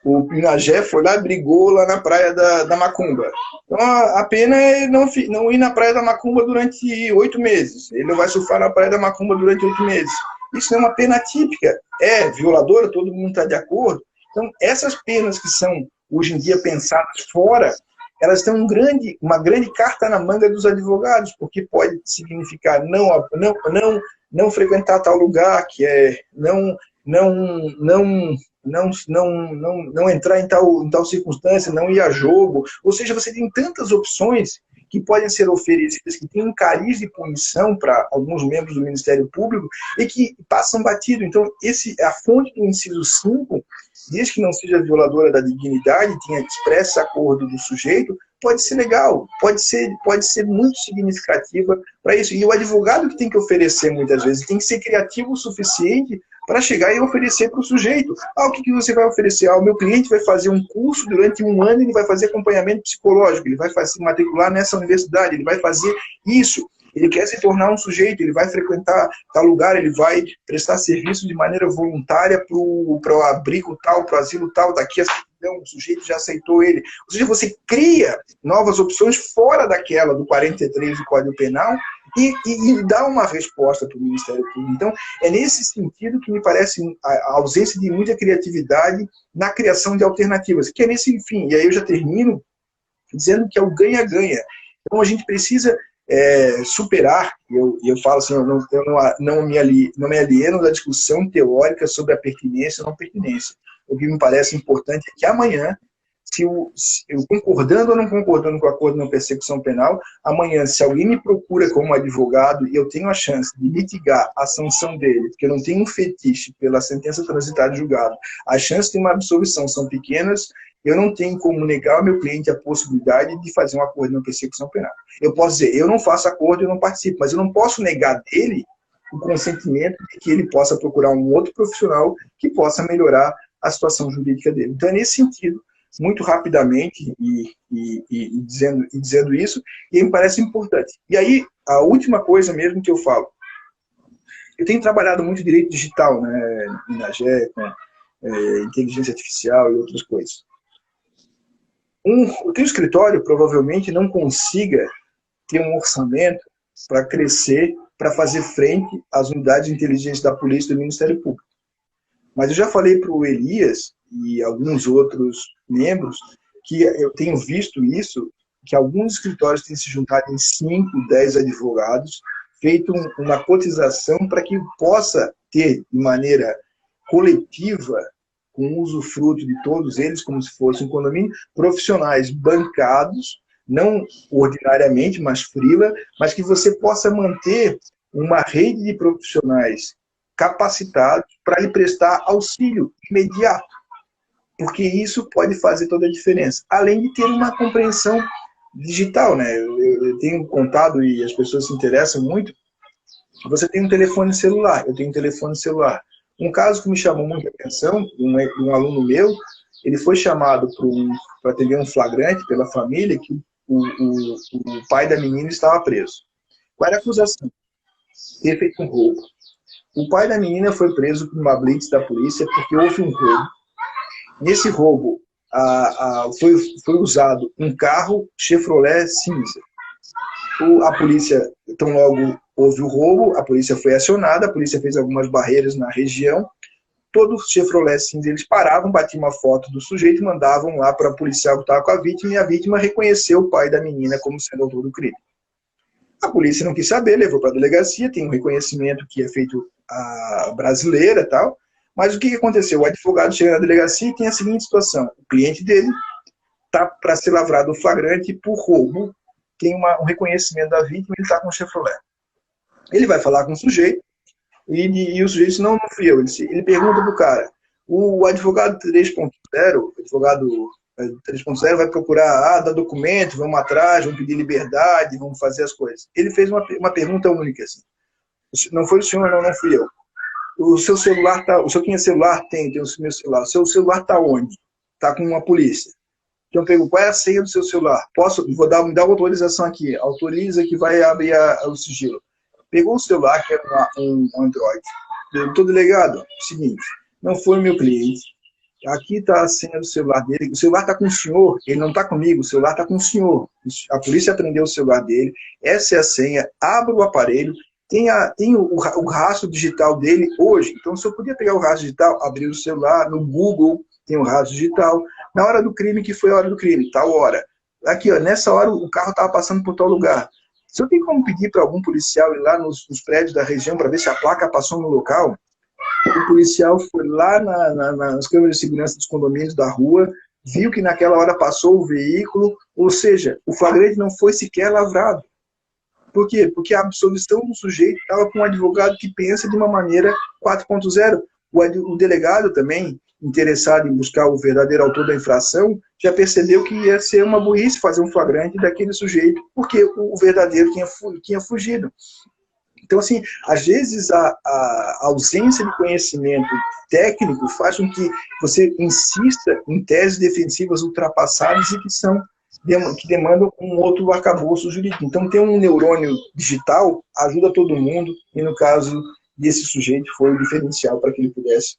O Pinagé foi lá, brigou lá na praia da Macumba. Então, a pena é não ir na praia da Macumba durante 8 meses. Ele não vai surfar na praia da Macumba durante 8 meses. Isso é uma pena típica. É violadora, todo mundo está de acordo. Então, essas penas que são, hoje em dia, pensadas fora, elas têm uma grande carta na manga dos advogados, porque pode significar não frequentar tal lugar, que é não entrar em tal circunstância, não ir a jogo. Ou seja, você tem tantas opções que podem ser oferecidas, que têm um cariz de punição para alguns membros do Ministério Público e que passam batido. Então, a fonte do inciso 5, desde que não seja violadora da dignidade, tenha expresso acordo do sujeito, pode ser legal, pode ser muito significativa para isso. E o advogado que tem que oferecer, muitas vezes, tem que ser criativo o suficiente para chegar e oferecer para o sujeito. O que você vai oferecer? O meu cliente vai fazer um curso durante 1 ano, ele vai fazer acompanhamento psicológico, ele vai se matricular nessa universidade, ele vai fazer isso. Ele quer se tornar um sujeito, ele vai frequentar tal lugar, ele vai prestar serviço de maneira voluntária para o abrigo tal, para o asilo tal, daqui a o sujeito já aceitou ele. Ou seja, você cria novas opções fora daquela do 43 do Código Penal e dá uma resposta para o Ministério Público. Então, é nesse sentido que me parece a ausência de muita criatividade na criação de alternativas, que é nesse fim. E aí eu já termino dizendo que é o ganha-ganha. Então, a gente precisa superar, e eu falo assim, eu não me alieno da discussão teórica sobre a pertinência ou não pertinência. O que me parece importante é que amanhã, eu concordando ou não concordando com o acordo de não persecução penal, amanhã, se alguém me procura como advogado e eu tenho a chance de mitigar a sanção dele, porque eu não tenho um fetiche pela sentença transitada de julgado, as chances de uma absolvição são pequenas, eu não tenho como negar ao meu cliente a possibilidade de fazer um acordo de não persecução penal. Eu posso dizer, eu não faço acordo, eu não participo, mas eu não posso negar dele o consentimento de que ele possa procurar um outro profissional que possa melhorar a situação jurídica dele. Então, é nesse sentido, muito rapidamente, dizendo isso, e me parece importante. E aí, a última coisa mesmo que eu falo. Eu tenho trabalhado muito direito digital, né, INAGE, inteligência artificial e outras coisas. O teu escritório provavelmente não consiga ter um orçamento para crescer, para fazer frente às unidades de inteligência da polícia e do Ministério Público. Mas eu já falei para o Elias e alguns outros membros que eu tenho visto isso, que alguns escritórios têm se juntado em 5, 10 advogados, feito uma cotização para que possa ter, de maneira coletiva, com usufruto de todos eles, como se fosse um condomínio, profissionais bancados, não ordinariamente, mas freela, mas que você possa manter uma rede de profissionais capacitados para lhe prestar auxílio imediato, porque isso pode fazer toda a diferença, além de ter uma compreensão digital, né? Eu tenho contado e as pessoas se interessam muito. Você tem um telefone celular, eu tenho um telefone celular. Um caso que me chamou muita atenção, um aluno meu, ele foi chamado para atender um flagrante pela família que o pai da menina estava preso. Qual era a acusação? Ter feito um roubo. O pai da menina foi preso por uma blitz da polícia porque houve um roubo. Nesse roubo, foi usado um carro Chevrolet cinza. A polícia, então logo houve o roubo, a polícia foi acionada, a polícia fez algumas barreiras na região, todos os Chevrolet cinza, eles paravam, batiam uma foto do sujeito e mandavam lá para a policial que estava com a vítima, e a vítima reconheceu o pai da menina como sendo autor do crime. A polícia não quis saber, levou para a delegacia, tem um reconhecimento que é feito a brasileira e tal, mas o que aconteceu? O advogado chega na delegacia e tem a seguinte situação, o cliente dele está para ser lavrado o flagrante por roubo, tem um reconhecimento da vítima e ele está com o Chevrolet. Ele vai falar com o sujeito, e o sujeito diz, não fui eu. Ele pergunta para o cara, o advogado 3.0, vai procurar, dá documento, vamos atrás, vamos pedir liberdade, vamos fazer as coisas. Ele fez uma pergunta única, assim, não foi o senhor, não fui eu. O seu celular o senhor tinha celular? Tem o meu celular. O seu celular está onde? Está com uma polícia. Então eu pergunto, qual é a senha do seu celular? Me dar uma autorização aqui, autoriza que vai abrir o sigilo. Pegou o celular, que era um Android. Perguntou, delegado, seguinte, não foi o meu cliente, aqui está a senha do celular dele, o celular está com o senhor, ele não está comigo, o celular está com o senhor. A polícia apreendeu o celular dele, essa é a senha, abra o aparelho, tem o rastro digital dele hoje, então o senhor podia pegar o rastro digital, abrir o celular, no Google tem o rastro digital, na hora do crime, que foi a hora do crime, tal hora. Aqui, ó, nessa hora o carro estava passando por tal lugar. Se eu tenho como pedir para algum policial ir lá nos prédios da região para ver se a placa passou no local, o policial foi lá nas câmeras de segurança dos condomínios da rua, viu que naquela hora passou o veículo, ou seja, o flagrante não foi sequer lavrado. Por quê? Porque a absolvição do sujeito estava com um advogado que pensa de uma maneira 4.0. O delegado também, interessado em buscar o verdadeiro autor da infração, já percebeu que ia ser uma burrice fazer um flagrante daquele sujeito, porque o verdadeiro tinha fugido. Então, assim, às vezes a ausência de conhecimento técnico faz com que você insista em teses defensivas ultrapassadas e que demandam um outro arcabouço jurídico. Então, ter um neurônio digital ajuda todo mundo, e no caso desse sujeito foi o diferencial para que ele pudesse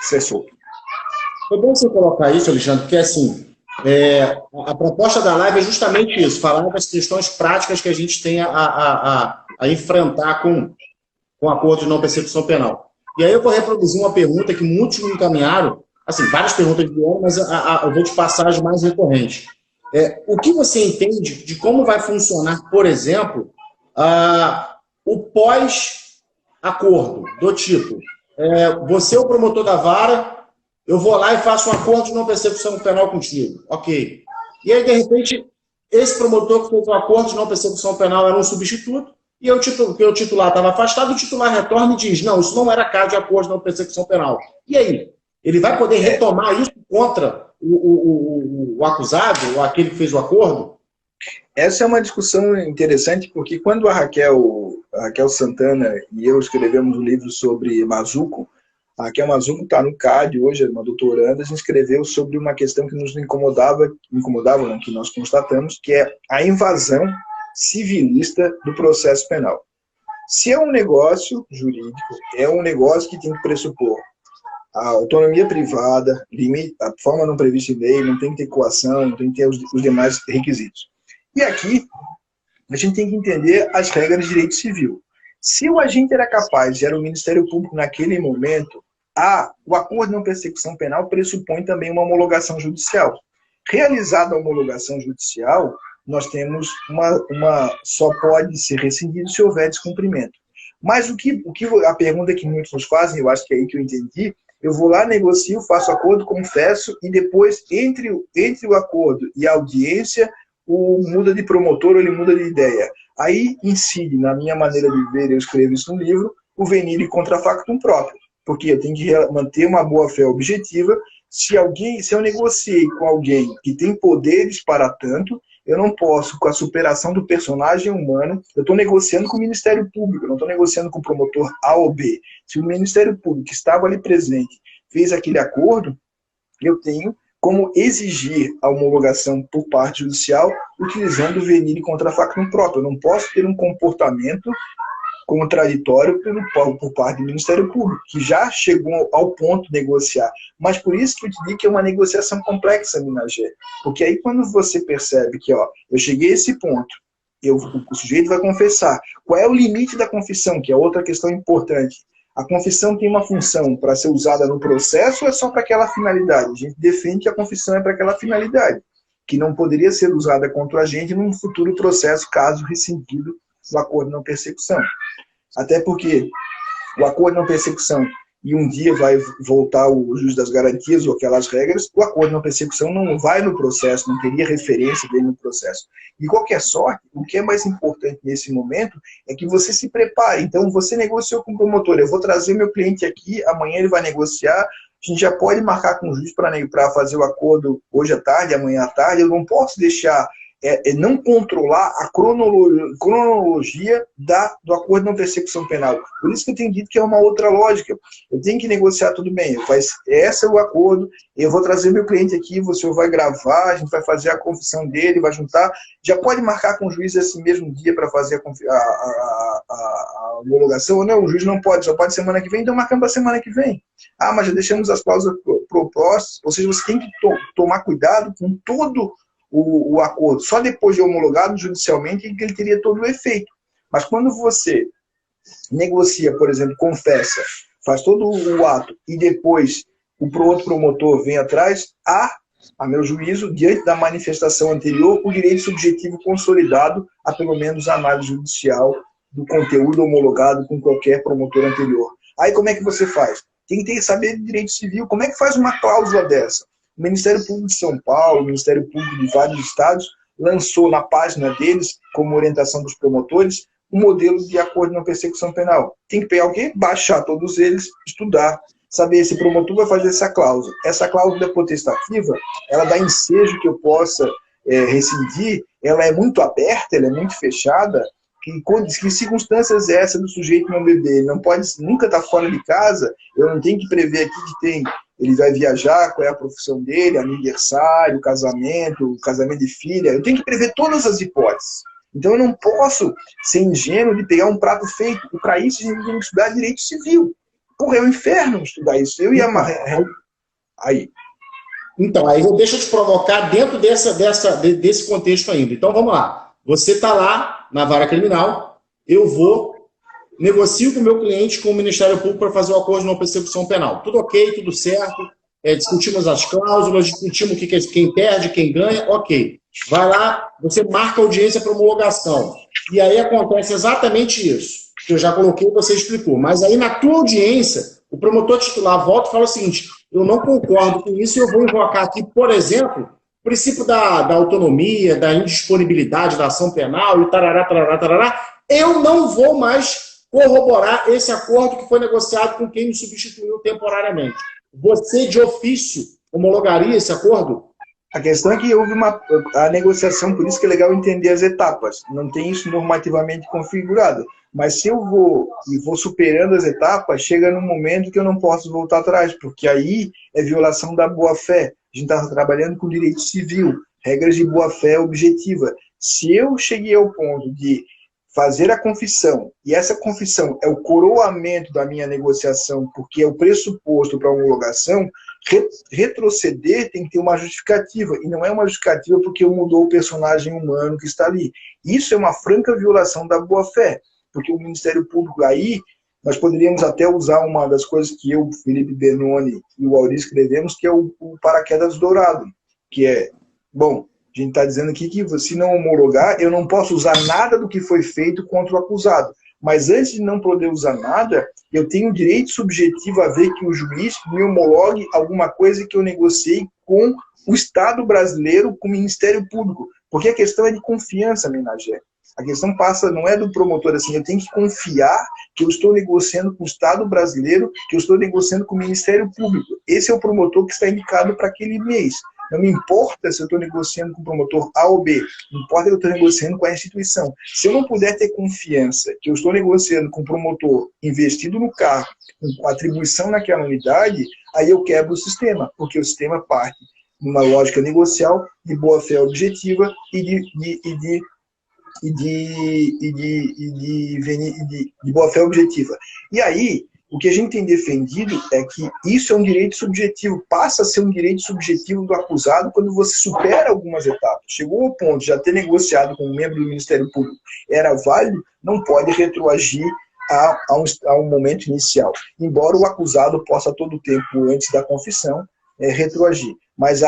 ser solto. Foi bom você colocar isso, Alexandre, porque assim, a proposta da live é justamente isso, falar das questões práticas que a gente tem a enfrentar com o acordo de não persecução penal. E aí eu vou reproduzir uma pergunta que muitos me encaminharam, assim, várias perguntas vieram, mas eu vou te passar as mais recorrentes. O que você entende de como vai funcionar, por exemplo, o pós-acordo, do tipo, você é o promotor da vara, eu vou lá e faço um acordo de não persecução penal contigo. Ok. E aí, de repente, esse promotor que fez o acordo de não persecução penal era um substituto, e o titular estava afastado, o titular retorna e diz, não, isso não era caso de acordo de não persecução penal. E aí? Ele vai poder retomar isso contra o acusado, ou aquele que fez o acordo? Essa é uma discussão interessante, porque quando a Raquel Santana e eu escrevemos um livro sobre Mazzuco, a Raquel Mazzuco está no CAD hoje, é uma doutoranda, a gente escreveu sobre uma questão que nos incomodava não, que nós constatamos, que é a invasão civilista do processo penal. Se é um negócio jurídico, é um negócio que tem que pressupor a autonomia privada, a forma não prevista em lei, não tem que ter coação, não tem que ter os demais requisitos. E aqui, a gente tem que entender as regras de direito civil. Se o agente era capaz, era o Ministério Público naquele momento, o acordo de não persecução penal pressupõe também uma homologação judicial. Realizada a homologação judicial, nós temos só pode ser rescindido se houver descumprimento. Mas a pergunta que muitos nos fazem, eu acho que é aí que eu entendi, eu vou lá, negocio, faço acordo, confesso, e depois, entre o acordo e a audiência, muda de promotor ou ele muda de ideia. Aí incide, na minha maneira de ver, eu escrevo isso no livro, o venire contra factum próprio. Porque eu tenho que manter uma boa-fé objetiva. Se eu negociei com alguém que tem poderes para tanto, eu não posso, com a superação do personagem humano, eu estou negociando com o Ministério Público, eu não estou negociando com o promotor A ou B. Se o Ministério Público que estava ali presente fez aquele acordo, eu tenho como exigir a homologação por parte judicial utilizando o venire contra factum próprio. Eu não posso ter um comportamento contraditório por parte do Ministério Público, que já chegou ao ponto de negociar. Mas por isso que eu te digo que é uma negociação complexa, Minagé. Porque aí quando você percebe que eu cheguei a esse ponto, O sujeito vai confessar. Qual é o limite da confissão, que é outra questão importante. A confissão tem uma função para ser usada no processo ou é só para aquela finalidade? A gente defende que a confissão é para aquela finalidade, que não poderia ser usada contra a gente num futuro processo, caso rescindido do acordo de não persecução. Até porque o acordo de não persecução e um dia vai voltar o juiz das garantias ou aquelas regras, o acordo de não persecução não vai no processo, não teria referência dele no processo. De qualquer sorte, o que é mais importante nesse momento é que você se prepare. Então, você negociou com o promotor, eu vou trazer meu cliente aqui, amanhã ele vai negociar, a gente já pode marcar com o juiz para fazer o acordo hoje à tarde, amanhã à tarde, eu não posso deixar não controlar a cronologia do acordo de não persecução penal. Por isso que eu tenho dito que é uma outra lógica. Eu tenho que negociar tudo bem. Esse é o acordo, eu vou trazer meu cliente aqui, você vai gravar, a gente vai fazer a confissão dele, vai juntar. Já pode marcar com o juiz esse mesmo dia para fazer a homologação, ou não, o juiz não pode, só pode semana que vem, então marcamos para semana que vem. Ah, mas já deixamos as cláusulas propostas, ou seja, você tem que tomar cuidado com todo o acordo. Só depois de homologado judicialmente que ele teria todo o efeito. Mas quando você negocia, por exemplo, confessa, faz todo o ato e depois o outro promotor vem atrás, a meu juízo, diante da manifestação anterior, o direito subjetivo consolidado a pelo menos a análise judicial do conteúdo homologado com qualquer promotor anterior. Aí como é que você faz? Tem que saber de direito civil. Como é que faz uma cláusula dessa? O Ministério Público de São Paulo, o Ministério Público de vários estados, lançou na página deles, como orientação dos promotores, um modelo de acordo de não persecução penal. Tem que pegar o quê? Baixar todos eles, estudar, saber se o promotor vai fazer essa cláusula. Essa cláusula potestativa, ela dá ensejo que eu possa rescindir, ela é muito aberta, ela é muito fechada, que circunstâncias é essa do sujeito não beber? Ele não pode nunca estar fora de casa, eu não tenho que prever aqui que ele vai viajar, qual é a profissão dele, aniversário, casamento de filha. Eu tenho que prever todas as hipóteses. Então eu não posso ser ingênuo de pegar um prato feito. E para isso a gente tem que estudar direito civil. Porra, é um inferno estudar isso. Eu ia amarrar. Aí. Então, aí deixa eu te provocar dentro desse contexto ainda. Então vamos lá. Você está lá na vara criminal, eu negocio com o meu cliente, com o Ministério Público para fazer o acordo de não persecução penal. Tudo ok, tudo certo, discutimos as cláusulas, discutimos quem perde, quem ganha, ok. Vai lá, você marca a audiência para homologação. E aí acontece exatamente isso, que eu já coloquei, você explicou. Mas aí na tua audiência, o promotor titular volta e fala o seguinte, eu não concordo com isso e eu vou invocar aqui, por exemplo, o princípio da autonomia, da indisponibilidade da ação penal e tarará, tarará, tarará. Eu não vou mais corroborar esse acordo que foi negociado com quem me substituiu temporariamente. Você, de ofício, homologaria esse acordo? A questão é que houve a negociação, por isso que é legal entender as etapas. Não tem isso normativamente configurado. Mas se eu vou superando as etapas, chega num momento que eu não posso voltar atrás, porque aí é violação da boa-fé. A gente está trabalhando com direito civil, regras de boa-fé objetiva. Se eu cheguei ao ponto de fazer a confissão, e essa confissão é o coroamento da minha negociação, porque é o pressuposto para a homologação, retroceder tem que ter uma justificativa, e não é uma justificativa porque mudou o personagem humano que está ali. Isso é uma franca violação da boa-fé, porque o Ministério Público aí, nós poderíamos até usar uma das coisas que eu, Felipe Benoni e o Auri escrevemos, que é o paraquedas dourado, que é, bom, a gente está dizendo aqui que se não homologar, eu não posso usar nada do que foi feito contra o acusado. Mas antes de não poder usar nada, eu tenho direito subjetivo a ver que o juiz me homologue alguma coisa que eu negociei com o Estado brasileiro, com o Ministério Público. Porque a questão é de confiança, Menagé. A questão não é do promotor assim, eu tenho que confiar que eu estou negociando com o Estado brasileiro, que eu estou negociando com o Ministério Público. Esse é o promotor que está indicado para aquele mês. Não me importa se eu estou negociando com o promotor A ou B, não importa que eu estou negociando com a instituição. Se eu não puder ter confiança que eu estou negociando com o promotor investido no carro, com atribuição naquela unidade, aí eu quebro o sistema, porque o sistema parte de uma lógica negocial, de boa-fé objetiva e de boa-fé objetiva. E aí, O que a gente tem defendido é que isso é um direito subjetivo, passa a ser um direito subjetivo do acusado quando você supera algumas etapas. Chegou ao ponto de já ter negociado com um membro do Ministério Público, era válido, não pode retroagir a um momento inicial. Embora o acusado possa, a todo tempo, antes da confissão, retroagir. Mas,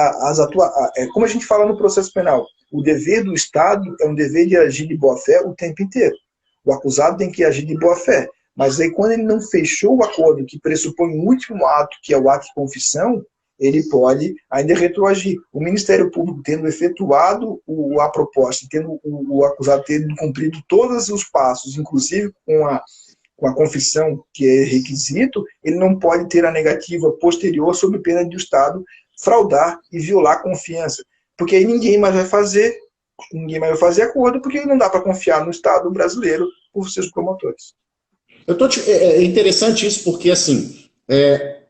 como a gente fala no processo penal, o dever do Estado é um dever de agir de boa-fé o tempo inteiro. O acusado tem que agir de boa-fé. Mas aí, quando ele não fechou o acordo que pressupõe o último ato, que é o ato de confissão, ele pode ainda retroagir. O Ministério Público, tendo efetuado a proposta, tendo o acusado tendo cumprido todos os passos, inclusive com a confissão, que é requisito, ele não pode ter a negativa posterior sob pena de o Estado fraudar e violar a confiança. Porque aí ninguém mais vai fazer acordo, porque não dá para confiar no Estado brasileiro por seus promotores. É interessante isso, porque, assim,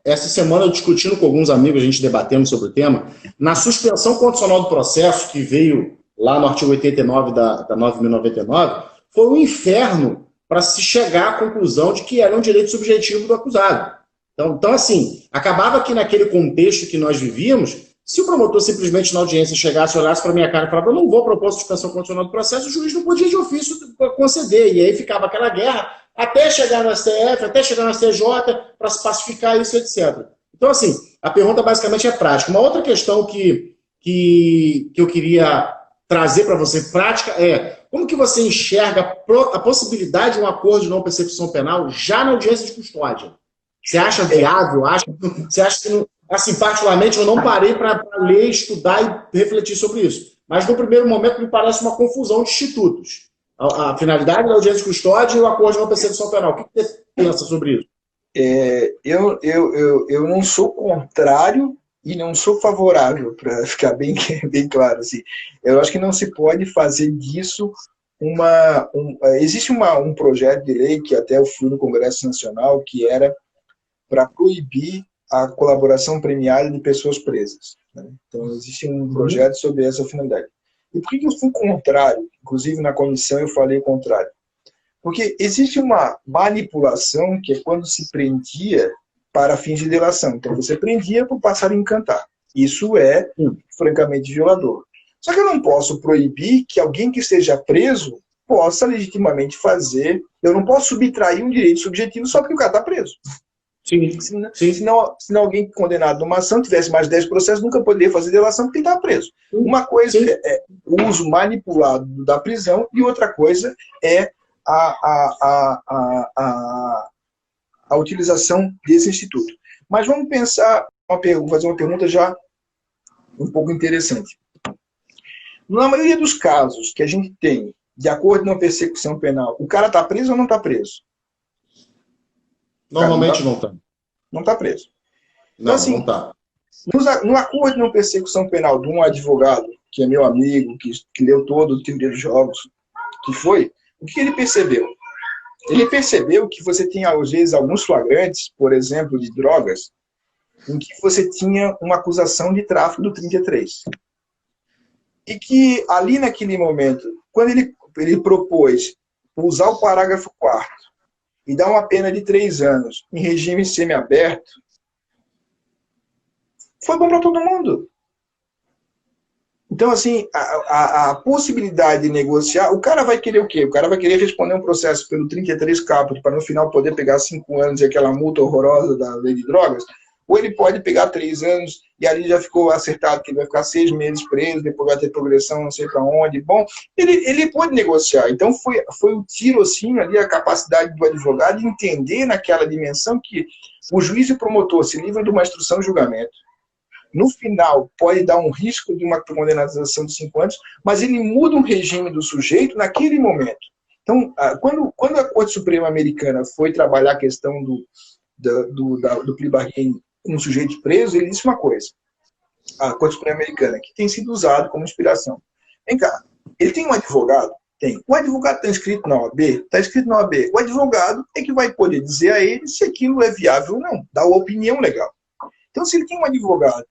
essa semana eu discutindo com alguns amigos, a gente debatendo sobre o tema, na suspensão condicional do processo, que veio lá no artigo 89 da 9.099, foi um inferno para se chegar à conclusão de que era um direito subjetivo do acusado. Então, assim, acabava que naquele contexto que nós vivíamos, se o promotor simplesmente na audiência chegasse, olhasse para a minha cara e falasse, eu não vou propor suspensão condicional do processo, o juiz não podia de ofício conceder, e aí ficava aquela guerra até chegar no STF, até chegar no STJ, para se pacificar isso, etc. Então, assim, a pergunta basicamente é prática. Uma outra questão que eu queria trazer para você prática é como que você enxerga a possibilidade de um acordo de não persecução penal já na audiência de custódia? Você acha viável? Você acha que, não, assim, particularmente, eu não parei para ler, estudar e refletir sobre isso. Mas, no primeiro momento, me parece uma confusão de institutos. A finalidade da audiência de custódia e o acordo de não persecução penal. O que você pensa sobre isso? Eu não sou contrário e não sou favorável, para ficar bem claro. Assim. Eu acho que não se pode fazer disso existe um projeto de lei que até eu fui no Congresso Nacional, que era para proibir a colaboração premiada de pessoas presas. Né? Então, existe um projeto sobre essa finalidade. E por que eu fui contrário? Inclusive, na comissão eu falei contrário. Porque existe uma manipulação que é quando se prendia para fins de delação. Então, você prendia para o passarinho cantar. Isso é, francamente, violador. Só que eu não posso proibir que alguém que esteja preso possa legitimamente fazer... Eu não posso subtrair um direito subjetivo só porque o cara está preso. Sim. Senão alguém condenado numa ação tivesse mais 10 processos, nunca poderia fazer delação porque estava preso. Uma coisa é o uso manipulado da prisão e outra coisa é a utilização desse instituto. Mas vamos pensar, fazer uma pergunta já um pouco interessante. Na maioria dos casos que a gente tem, de acordo com a persecução penal, o cara está preso ou não está preso? Normalmente não está. Não está preso. Não, então, assim, não está. No acordo de não persecução penal de um advogado, que é meu amigo, que leu todo o Teoria dos Jogos, o que ele percebeu? Ele percebeu que você tinha, às vezes, alguns flagrantes, por exemplo, de drogas, em que você tinha uma acusação de tráfico do 33. E que, ali naquele momento, quando ele propôs usar o parágrafo 4º e dar uma pena de 3 anos em regime semiaberto, foi bom para todo mundo. Então, assim, a possibilidade de negociar, o cara vai querer o quê? O cara vai querer responder um processo pelo 33 caput para no final poder pegar 5 anos e aquela multa horrorosa da lei de drogas, ou ele pode pegar 3 anos e ali já ficou acertado que ele vai ficar 6 meses preso, depois vai ter progressão não sei para onde. Bom, ele pode negociar. Então foi o tiro, assim, ali, a capacidade do advogado de entender naquela dimensão que o juiz e o promotor se livram de uma instrução e julgamento. No final, pode dar um risco de uma condenação de 5 anos, mas ele muda o regime do sujeito naquele momento. Então, quando a Corte Suprema Americana foi trabalhar a questão do plea bargain com um sujeito preso, ele disse uma coisa. A Corte Suprema Americana, que tem sido usado como inspiração. Vem cá, ele tem um advogado? Tem. O advogado está inscrito na OAB? Está inscrito na OAB. O advogado é que vai poder dizer a ele se aquilo é viável ou não, dar uma opinião legal. Então, se ele tem um advogado,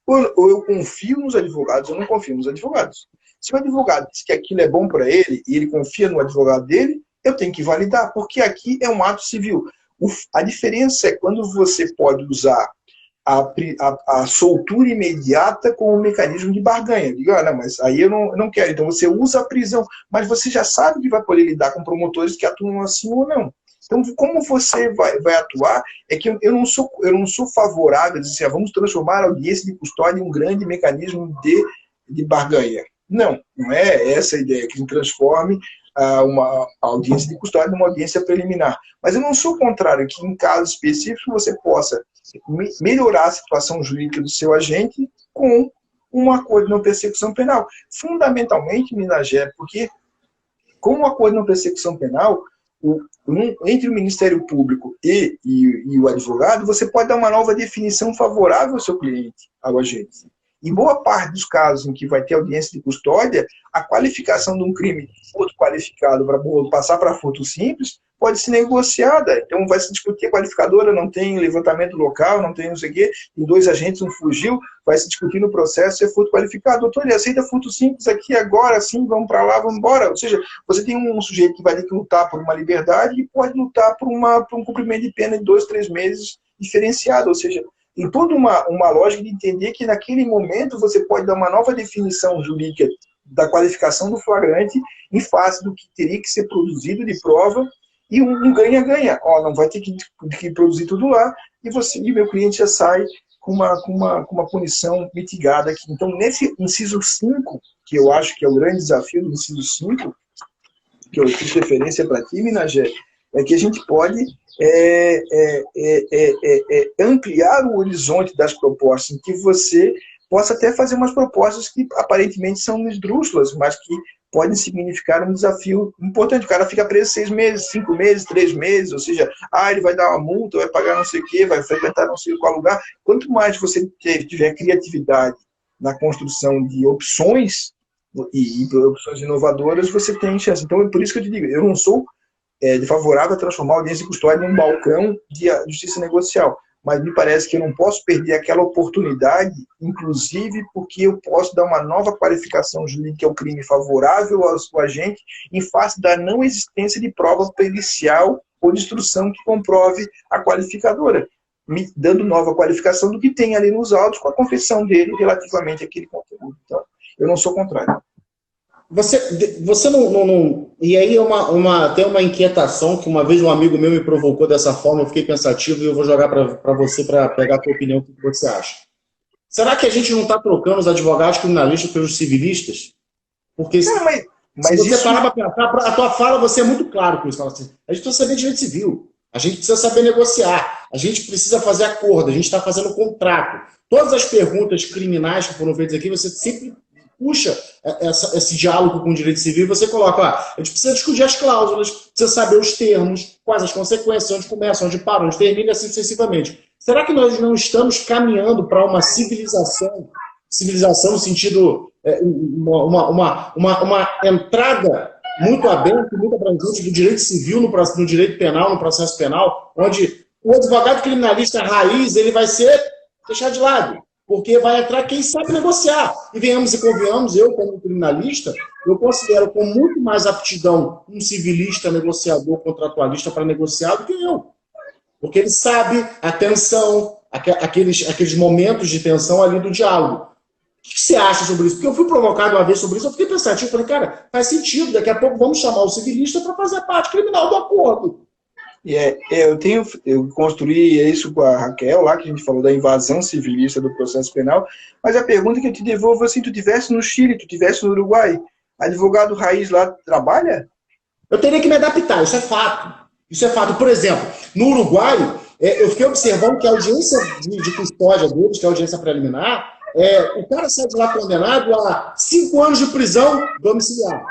ou eu confio nos advogados, ou não confio nos advogados. Se o advogado diz que aquilo é bom para ele, e ele confia no advogado dele, eu tenho que validar, porque aqui é um ato civil. A diferença é quando você pode usar a soltura imediata como um mecanismo de barganha. Diga, não, mas aí eu não quero. Então você usa a prisão, mas você já sabe que vai poder lidar com promotores que atuam assim ou não. Então, como você vai atuar, é que eu não sou favorável a dizer, vamos transformar a audiência de custódia em um grande mecanismo de barganha. Não é essa a ideia, que transforme uma audiência de custódia numa audiência preliminar. Mas eu não sou contrário que, em casos específicos, você possa melhorar a situação jurídica do seu agente com um acordo de não persecução penal. Fundamentalmente, Minagé, porque com o acordo de não persecução penal, entre o Ministério Público e o advogado, você pode dar uma nova definição favorável ao seu cliente, ao agente. Em boa parte dos casos em que vai ter audiência de custódia, a qualificação de um crime de furto qualificado para passar para furto simples pode ser negociada. Então vai se discutir a qualificadora, não tem levantamento local, não tem não sei o quê, tem 2 agentes, um fugiu, vai se discutir no processo se é furto qualificado. Doutor, ele aceita furto simples aqui agora, sim, vamos para lá, vamos embora. Ou seja, você tem um sujeito que vai ter que lutar por uma liberdade e pode lutar por um cumprimento de pena de 2, 3 meses diferenciado. Ou seja, tem toda uma lógica de entender que naquele momento você pode dar uma nova definição jurídica da qualificação do flagrante em face do que teria que ser produzido de prova e um ganha-ganha. Não vai ter que produzir tudo lá e o meu cliente já sai com uma punição mitigada aqui. Então, nesse inciso 5, que eu acho que é o grande desafio do inciso 5, que eu fiz referência para ti, Minagé, é que a gente pode ampliar o horizonte das propostas, em que você possa até fazer umas propostas que aparentemente são esdrúxulas, mas que podem significar um desafio importante. O cara fica preso 6 meses, 5 meses, 3 meses, ou seja, ele vai dar uma multa, vai pagar não sei o quê, vai frequentar não sei qual lugar. Quanto mais você tiver criatividade na construção de opções e opções inovadoras, você tem chance. Então, é por isso que eu te digo, eu não sou favorável a transformar a audiência de custódia em um balcão de justiça negocial. Mas me parece que eu não posso perder aquela oportunidade, inclusive porque eu posso dar uma nova qualificação jurídica ao crime favorável ao agente em face da não existência de prova pericial ou de instrução que comprove a qualificadora, me dando nova qualificação do que tem ali nos autos com a confissão dele relativamente àquele conteúdo. Então, eu não sou contrário. Você não... E aí tem uma inquietação que uma vez um amigo meu me provocou dessa forma, eu fiquei pensativo e eu vou jogar para você para pegar a tua opinião, o que você acha. Será que a gente não está trocando os advogados criminalistas pelos civilistas? Porque se você parar para pensar, a tua fala, você é muito claro com isso. Fala assim, a gente precisa saber direito civil, a gente precisa saber negociar, a gente precisa fazer acordo, a gente está fazendo contrato. Todas as perguntas criminais que foram feitas aqui, você sempre puxa esse diálogo com o direito civil e você coloca, a gente precisa discutir as cláusulas, precisa saber os termos, quais as consequências, onde começa, onde para, onde termina, assim sucessivamente. Será que nós não estamos caminhando para uma civilização no sentido, uma entrada muito aberta, muito abrangente do direito civil no direito penal, no processo penal, onde o advogado criminalista raiz, ele vai ser deixado de lado? Porque vai entrar quem sabe negociar. E venhamos e convenhamos, eu como criminalista, eu considero com muito mais aptidão um civilista, negociador, contratualista para negociar do que eu. Porque ele sabe a tensão, aqueles momentos de tensão ali do diálogo. O que você acha sobre isso? Porque eu fui provocado uma vez sobre isso, eu fiquei pensativo, falei, cara, faz sentido, daqui a pouco vamos chamar o civilista para fazer a parte criminal do acordo. Eu construí isso com a Raquel, lá que a gente falou da invasão civilista do processo penal, mas a pergunta que eu te devolvo é assim, tu estivesse no Chile, tu estivesse no Uruguai, advogado raiz lá trabalha? Eu teria que me adaptar, isso é fato. Isso é fato. Por exemplo, no Uruguai, eu fiquei observando que a audiência de custódia deles, que é a audiência preliminar, o cara sai de lá condenado a 5 anos de prisão domiciliar,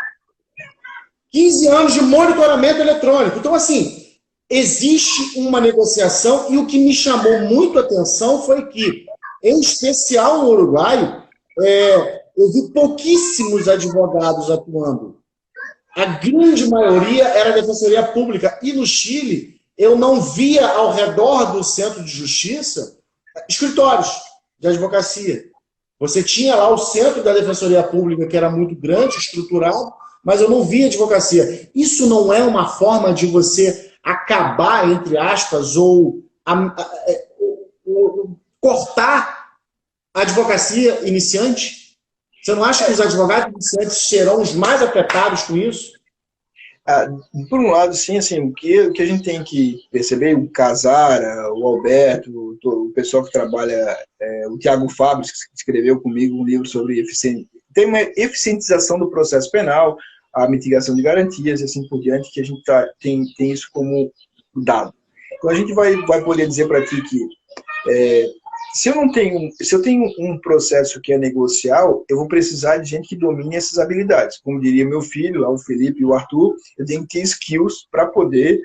15 anos de monitoramento eletrônico. Então, assim, existe uma negociação e o que me chamou muito a atenção foi que, em especial no Uruguai, eu vi pouquíssimos advogados atuando. A grande maioria era a defensoria pública. E no Chile, eu não via ao redor do centro de justiça escritórios de advocacia. Você tinha lá o centro da defensoria pública, que era muito grande, estruturado, mas eu não via advocacia. Isso não é uma forma de você acabar, entre aspas, ou cortar a advocacia iniciante? Você não acha que os advogados iniciantes serão os mais afetados com isso? Por um lado, sim, assim, o que a gente tem que perceber, o Casara, o Alberto, o pessoal que trabalha, o Tiago Fábio, que escreveu comigo um livro sobre tem uma eficientização do processo penal, a mitigação de garantias e assim por diante, que a gente tem isso como dado. Então a gente vai poder dizer para ti que se eu tenho um processo que é negocial, eu vou precisar de gente que domine essas habilidades. Como diria meu filho, o Felipe e o Arthur, eu tenho que ter skills para poder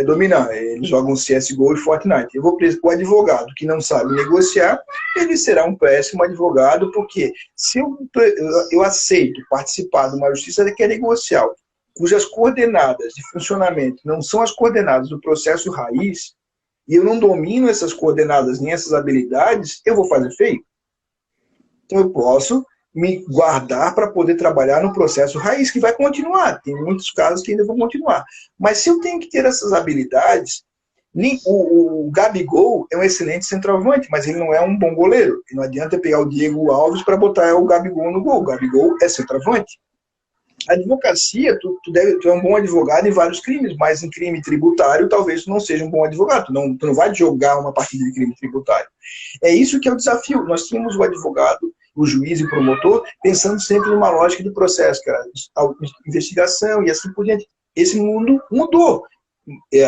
dominar. Eles jogam CSGO e Fortnite. O advogado que não sabe negociar, ele será um péssimo advogado, porque se eu aceito participar de uma justiça que é negocial, cujas coordenadas de funcionamento não são as coordenadas do processo raiz, e eu não domino essas coordenadas nem essas habilidades, eu vou fazer feio. Então eu posso me guardar para poder trabalhar no processo raiz, que vai continuar. Tem muitos casos que ainda vão continuar. Mas se eu tenho que ter essas habilidades, o Gabigol é um excelente centroavante, mas ele não é um bom goleiro. E não adianta pegar o Diego Alves para botar o Gabigol no gol. O Gabigol é centroavante. A advocacia, tu é um bom advogado em vários crimes, mas em crime tributário talvez tu não seja um bom advogado. Tu não vai jogar uma partida de crime tributário. É isso que é o desafio. Nós tínhamos o advogado, o juiz e o promotor pensando sempre numa lógica de processo, cara, a investigação e assim por diante. Esse mundo mudou.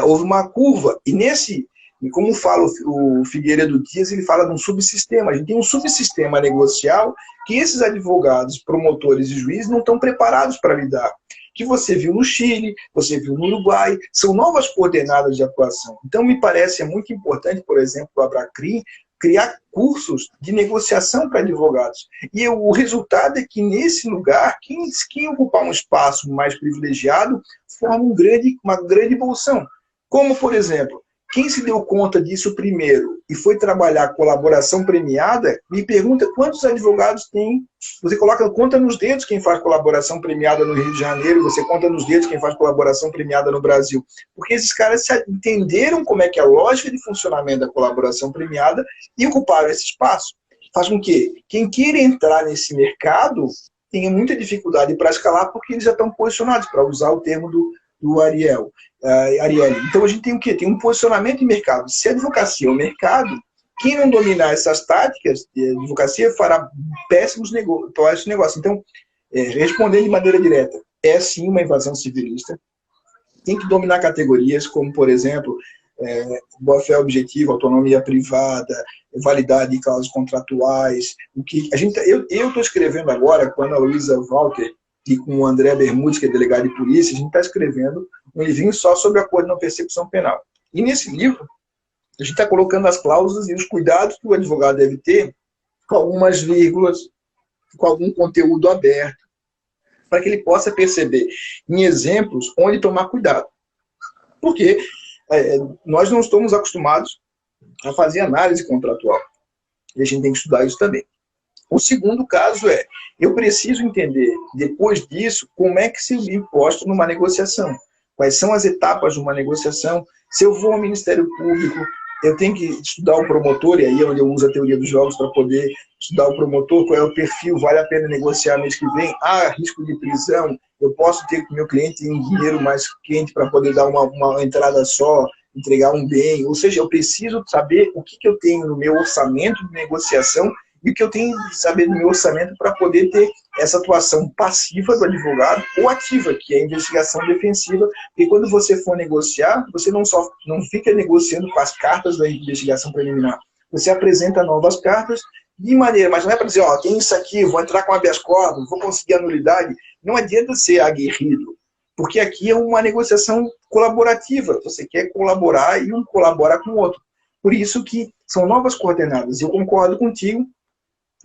Houve uma curva. E como fala o Figueiredo Dias, ele fala de um subsistema. A gente tem um subsistema negocial que esses advogados, promotores e juízes não estão preparados para lidar. Que você viu no Chile, você viu no Uruguai, são novas coordenadas de atuação. Então, me parece muito importante, por exemplo, o Abracrim, criar cursos de negociação para advogados. E o resultado é que, nesse lugar, quem ocupar um espaço mais privilegiado forma uma grande evolução. Como, por exemplo, quem se deu conta disso primeiro e foi trabalhar colaboração premiada, me pergunta quantos advogados tem. Você conta nos dedos quem faz colaboração premiada no Rio de Janeiro, você conta nos dedos quem faz colaboração premiada no Brasil. Porque esses caras entenderam como é que é a lógica de funcionamento da colaboração premiada e ocuparam esse espaço. Faz com que quem queira entrar nesse mercado tenha muita dificuldade para escalar, porque eles já estão posicionados, para usar o termo do Ariely. Então a gente tem o quê? Tem um posicionamento de mercado. Se a advocacia é o mercado, quem não dominar essas táticas de advocacia fará péssimos negócios. Então, respondendo de maneira direta, é sim uma invasão civilista. Tem que dominar categorias como, por exemplo, boa-fé objetiva, autonomia privada, validade de causas contratuais. Eu estou escrevendo agora com a Ana Luísa Walter e com o André Bermudes, que é delegado de polícia, a gente está escrevendo um livrinho só sobre a coordenação persecução penal. E nesse livro, a gente está colocando as cláusulas e os cuidados que o advogado deve ter com algumas vírgulas, com algum conteúdo aberto, para que ele possa perceber em exemplos onde tomar cuidado. Porque nós não estamos acostumados a fazer análise contratual. E a gente tem que estudar isso também. O segundo caso eu preciso entender, depois disso, como é que se imposto numa negociação. Quais são as etapas de uma negociação? Se eu vou ao Ministério Público, eu tenho que estudar o promotor, e aí é onde eu uso a teoria dos jogos para poder estudar o promotor, qual é o perfil, vale a pena negociar mês que vem? Risco de prisão, eu posso ter que o meu cliente um dinheiro mais quente para poder dar uma entrada só, entregar um bem, ou seja, eu preciso saber o que eu tenho no meu orçamento de negociação e o que eu tenho que saber do meu orçamento para poder ter essa atuação passiva do advogado ou ativa, que é a investigação defensiva. Porque quando você for negociar, você não fica negociando com as cartas da investigação preliminar. Você apresenta novas cartas de maneira, mas não é para dizer, tem isso aqui, vou entrar com habeas corpus, vou conseguir a nulidade. Não adianta ser aguerrido, porque aqui é uma negociação colaborativa. Você quer colaborar e um colabora com o outro. Por isso que são novas coordenadas. Eu concordo contigo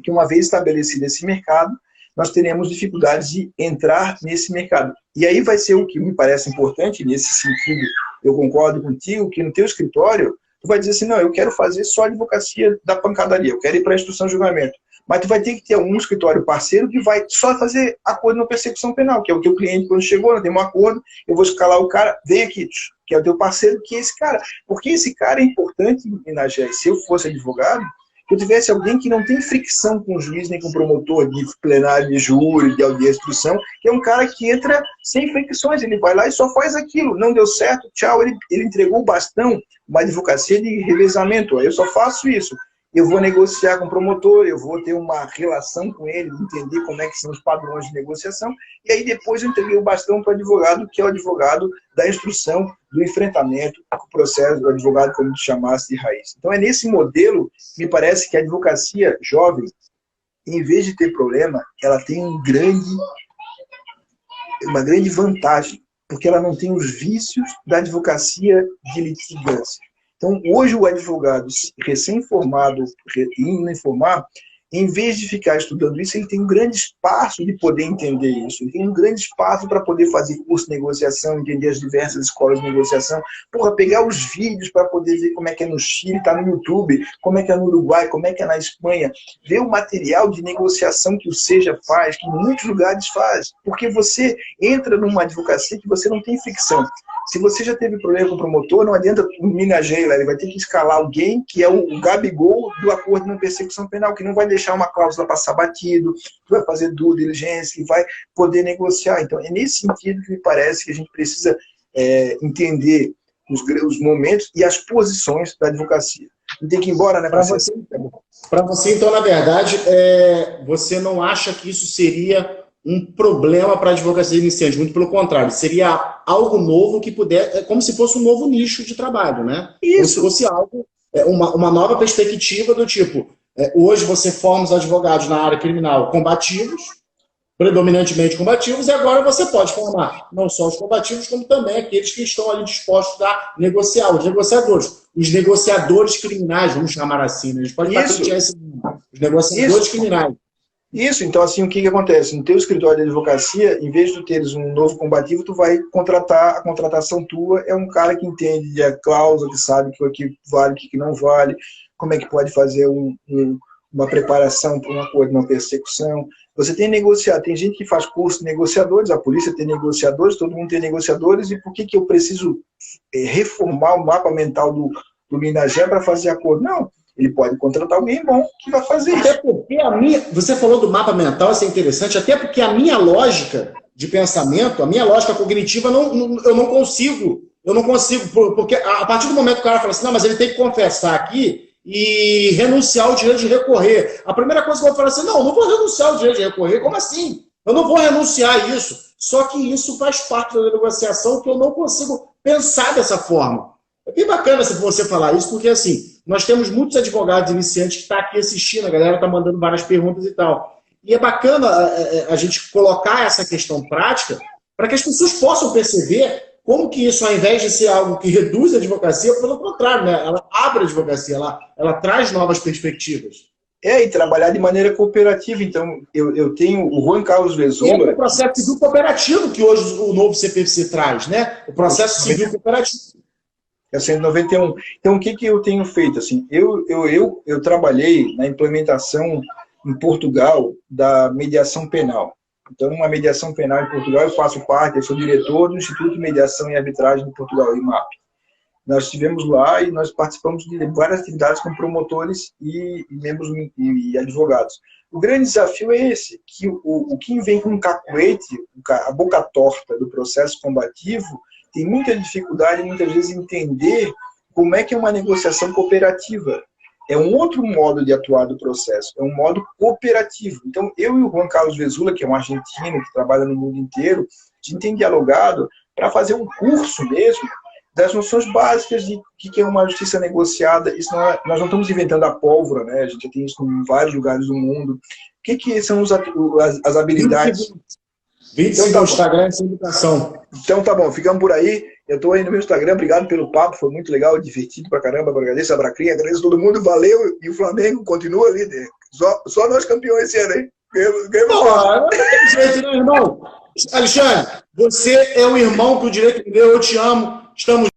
que uma vez estabelecido esse mercado, nós teremos dificuldades de entrar nesse mercado. E aí vai ser o que me parece importante, nesse sentido, eu concordo contigo, que no teu escritório, tu vai dizer assim, não, eu quero fazer só advocacia da pancadaria, eu quero ir para a instrução de julgamento. Mas tu vai ter que ter um escritório parceiro que vai só fazer acordo na persecução penal, que é o teu cliente quando chegou, nós temos um acordo, eu vou escalar o cara, vem aqui, que é o teu parceiro, que é esse cara. Porque esse cara é importante em Minas Gerais. Se eu fosse advogado, que eu tivesse alguém que não tem fricção com o juiz nem com o promotor de plenário, de júri, de audiência de instrução, que é um cara que entra sem fricções, ele vai lá e só faz aquilo, não deu certo, tchau, ele entregou o bastão, uma advocacia de revezamento, eu só faço isso. Eu vou negociar com o promotor, eu vou ter uma relação com ele, entender como é que são os padrões de negociação, e aí depois eu entreguei o bastão para o advogado, que é o advogado da instrução, do enfrentamento, do processo, do advogado, como tu chamasse, de raiz. Então é nesse modelo, me parece que a advocacia jovem, em vez de ter problema, ela tem uma grande vantagem, porque ela não tem os vícios da advocacia de litigância. Então, hoje o advogado recém-formado, indo informar, em vez de ficar estudando isso, ele tem um grande espaço de poder entender isso. Ele tem um grande espaço para poder fazer curso de negociação, entender as diversas escolas de negociação. Porra, pegar os vídeos para poder ver como é que é no Chile, tá no YouTube, como é que é no Uruguai, como é que é na Espanha. Ver o material de negociação que o SEJA faz, que muitos lugares faz. Porque você entra numa advocacia que você não tem fricção. Se você já teve problema com o promotor, não adianta o Minas Gerais, ele vai ter que escalar alguém que é o Gabigol do acordo de não persecução penal, que não vai deixar uma cláusula passar batido, que vai fazer due diligence, que vai poder negociar. Então, é nesse sentido que me parece que a gente precisa entender os momentos e as posições da advocacia. Não tem que ir embora, né? Para você, então, na verdade, você não acha que isso seria um problema para a advocacia iniciante, muito pelo contrário, seria algo novo que pudesse, como se fosse um novo nicho de trabalho, né? Isso. Como se fosse algo, uma nova perspectiva do tipo, hoje você forma os advogados na área criminal combativos, predominantemente combativos, e agora você pode formar não só os combativos, como também aqueles que estão ali dispostos a negociar, os negociadores criminais, vamos chamar assim, né? A gente pode patentear esse nome, os negociadores criminais. Isso, então assim, o que acontece? No teu escritório de advocacia, em vez de tu teres um novo combativo, tu vai contratar, a contratação tua é um cara que entende de cláusula, que sabe o que vale, o que não vale, como é que pode fazer uma preparação para um acordo de não persecução. Você tem negociar, tem gente que faz curso de negociadores, a polícia tem negociadores, todo mundo tem negociadores, e por que eu preciso reformar o mapa mental do Minas Gerais para fazer acordo? Não. Ele pode contratar alguém bom que vai fazer isso. Até porque você falou do mapa mental, isso é interessante, até porque a minha lógica de pensamento, a minha lógica cognitiva, eu não consigo, porque a partir do momento que o cara fala assim, não, mas ele tem que confessar aqui e renunciar ao direito de recorrer. A primeira coisa que eu vou falar assim, não vou renunciar ao direito de recorrer, como assim? Eu não vou renunciar a isso. Só que isso faz parte da negociação que eu não consigo pensar dessa forma. É bem bacana você falar isso, porque assim, nós temos muitos advogados iniciantes que estão aqui assistindo, a galera está mandando várias perguntas e tal. E é bacana a gente colocar essa questão prática para que as pessoas possam perceber como que isso, ao invés de ser algo que reduz a advocacia, pelo contrário, né? Ela abre a advocacia, ela traz novas perspectivas. E trabalhar de maneira cooperativa. Então, eu tenho o Juan Carlos Vezula... É o processo civil cooperativo que hoje o novo CPC traz, né? O processo civil cooperativo. É 191. Então, o que eu tenho feito? Assim, eu trabalhei na implementação em Portugal da mediação penal. Então, uma mediação penal em Portugal, eu faço parte, eu sou diretor do Instituto de Mediação e Arbitragem de Portugal, IMAP. Nós estivemos lá e nós participamos de várias atividades com promotores e membros e advogados. O grande desafio é esse, que o que vem com um cacuete, a boca torta do processo combativo, tem muita dificuldade, muitas vezes, em entender como é que é uma negociação cooperativa. É um outro modo de atuar do processo, é um modo cooperativo. Então, eu e o Juan Carlos Vezula, que é um argentino que trabalha no mundo inteiro, a gente tem dialogado para fazer um curso mesmo das noções básicas de o que é uma justiça negociada. Isso nós não estamos inventando a pólvora, né? A gente já tem isso em vários lugares do mundo. O que são as habilidades? 20 então, tá Instagram é sem educação. Então tá bom, ficamos por aí. Eu estou aí no meu Instagram, obrigado pelo papo, foi muito legal, divertido pra caramba. Agradeço a Bracrinha, agradeço a todo mundo, valeu. E o Flamengo continua líder. Só nós campeões esse ano, hein? Não tem jeito, né, irmão? Alexandre, você é o irmão que o direito me deu, eu te amo. Estamos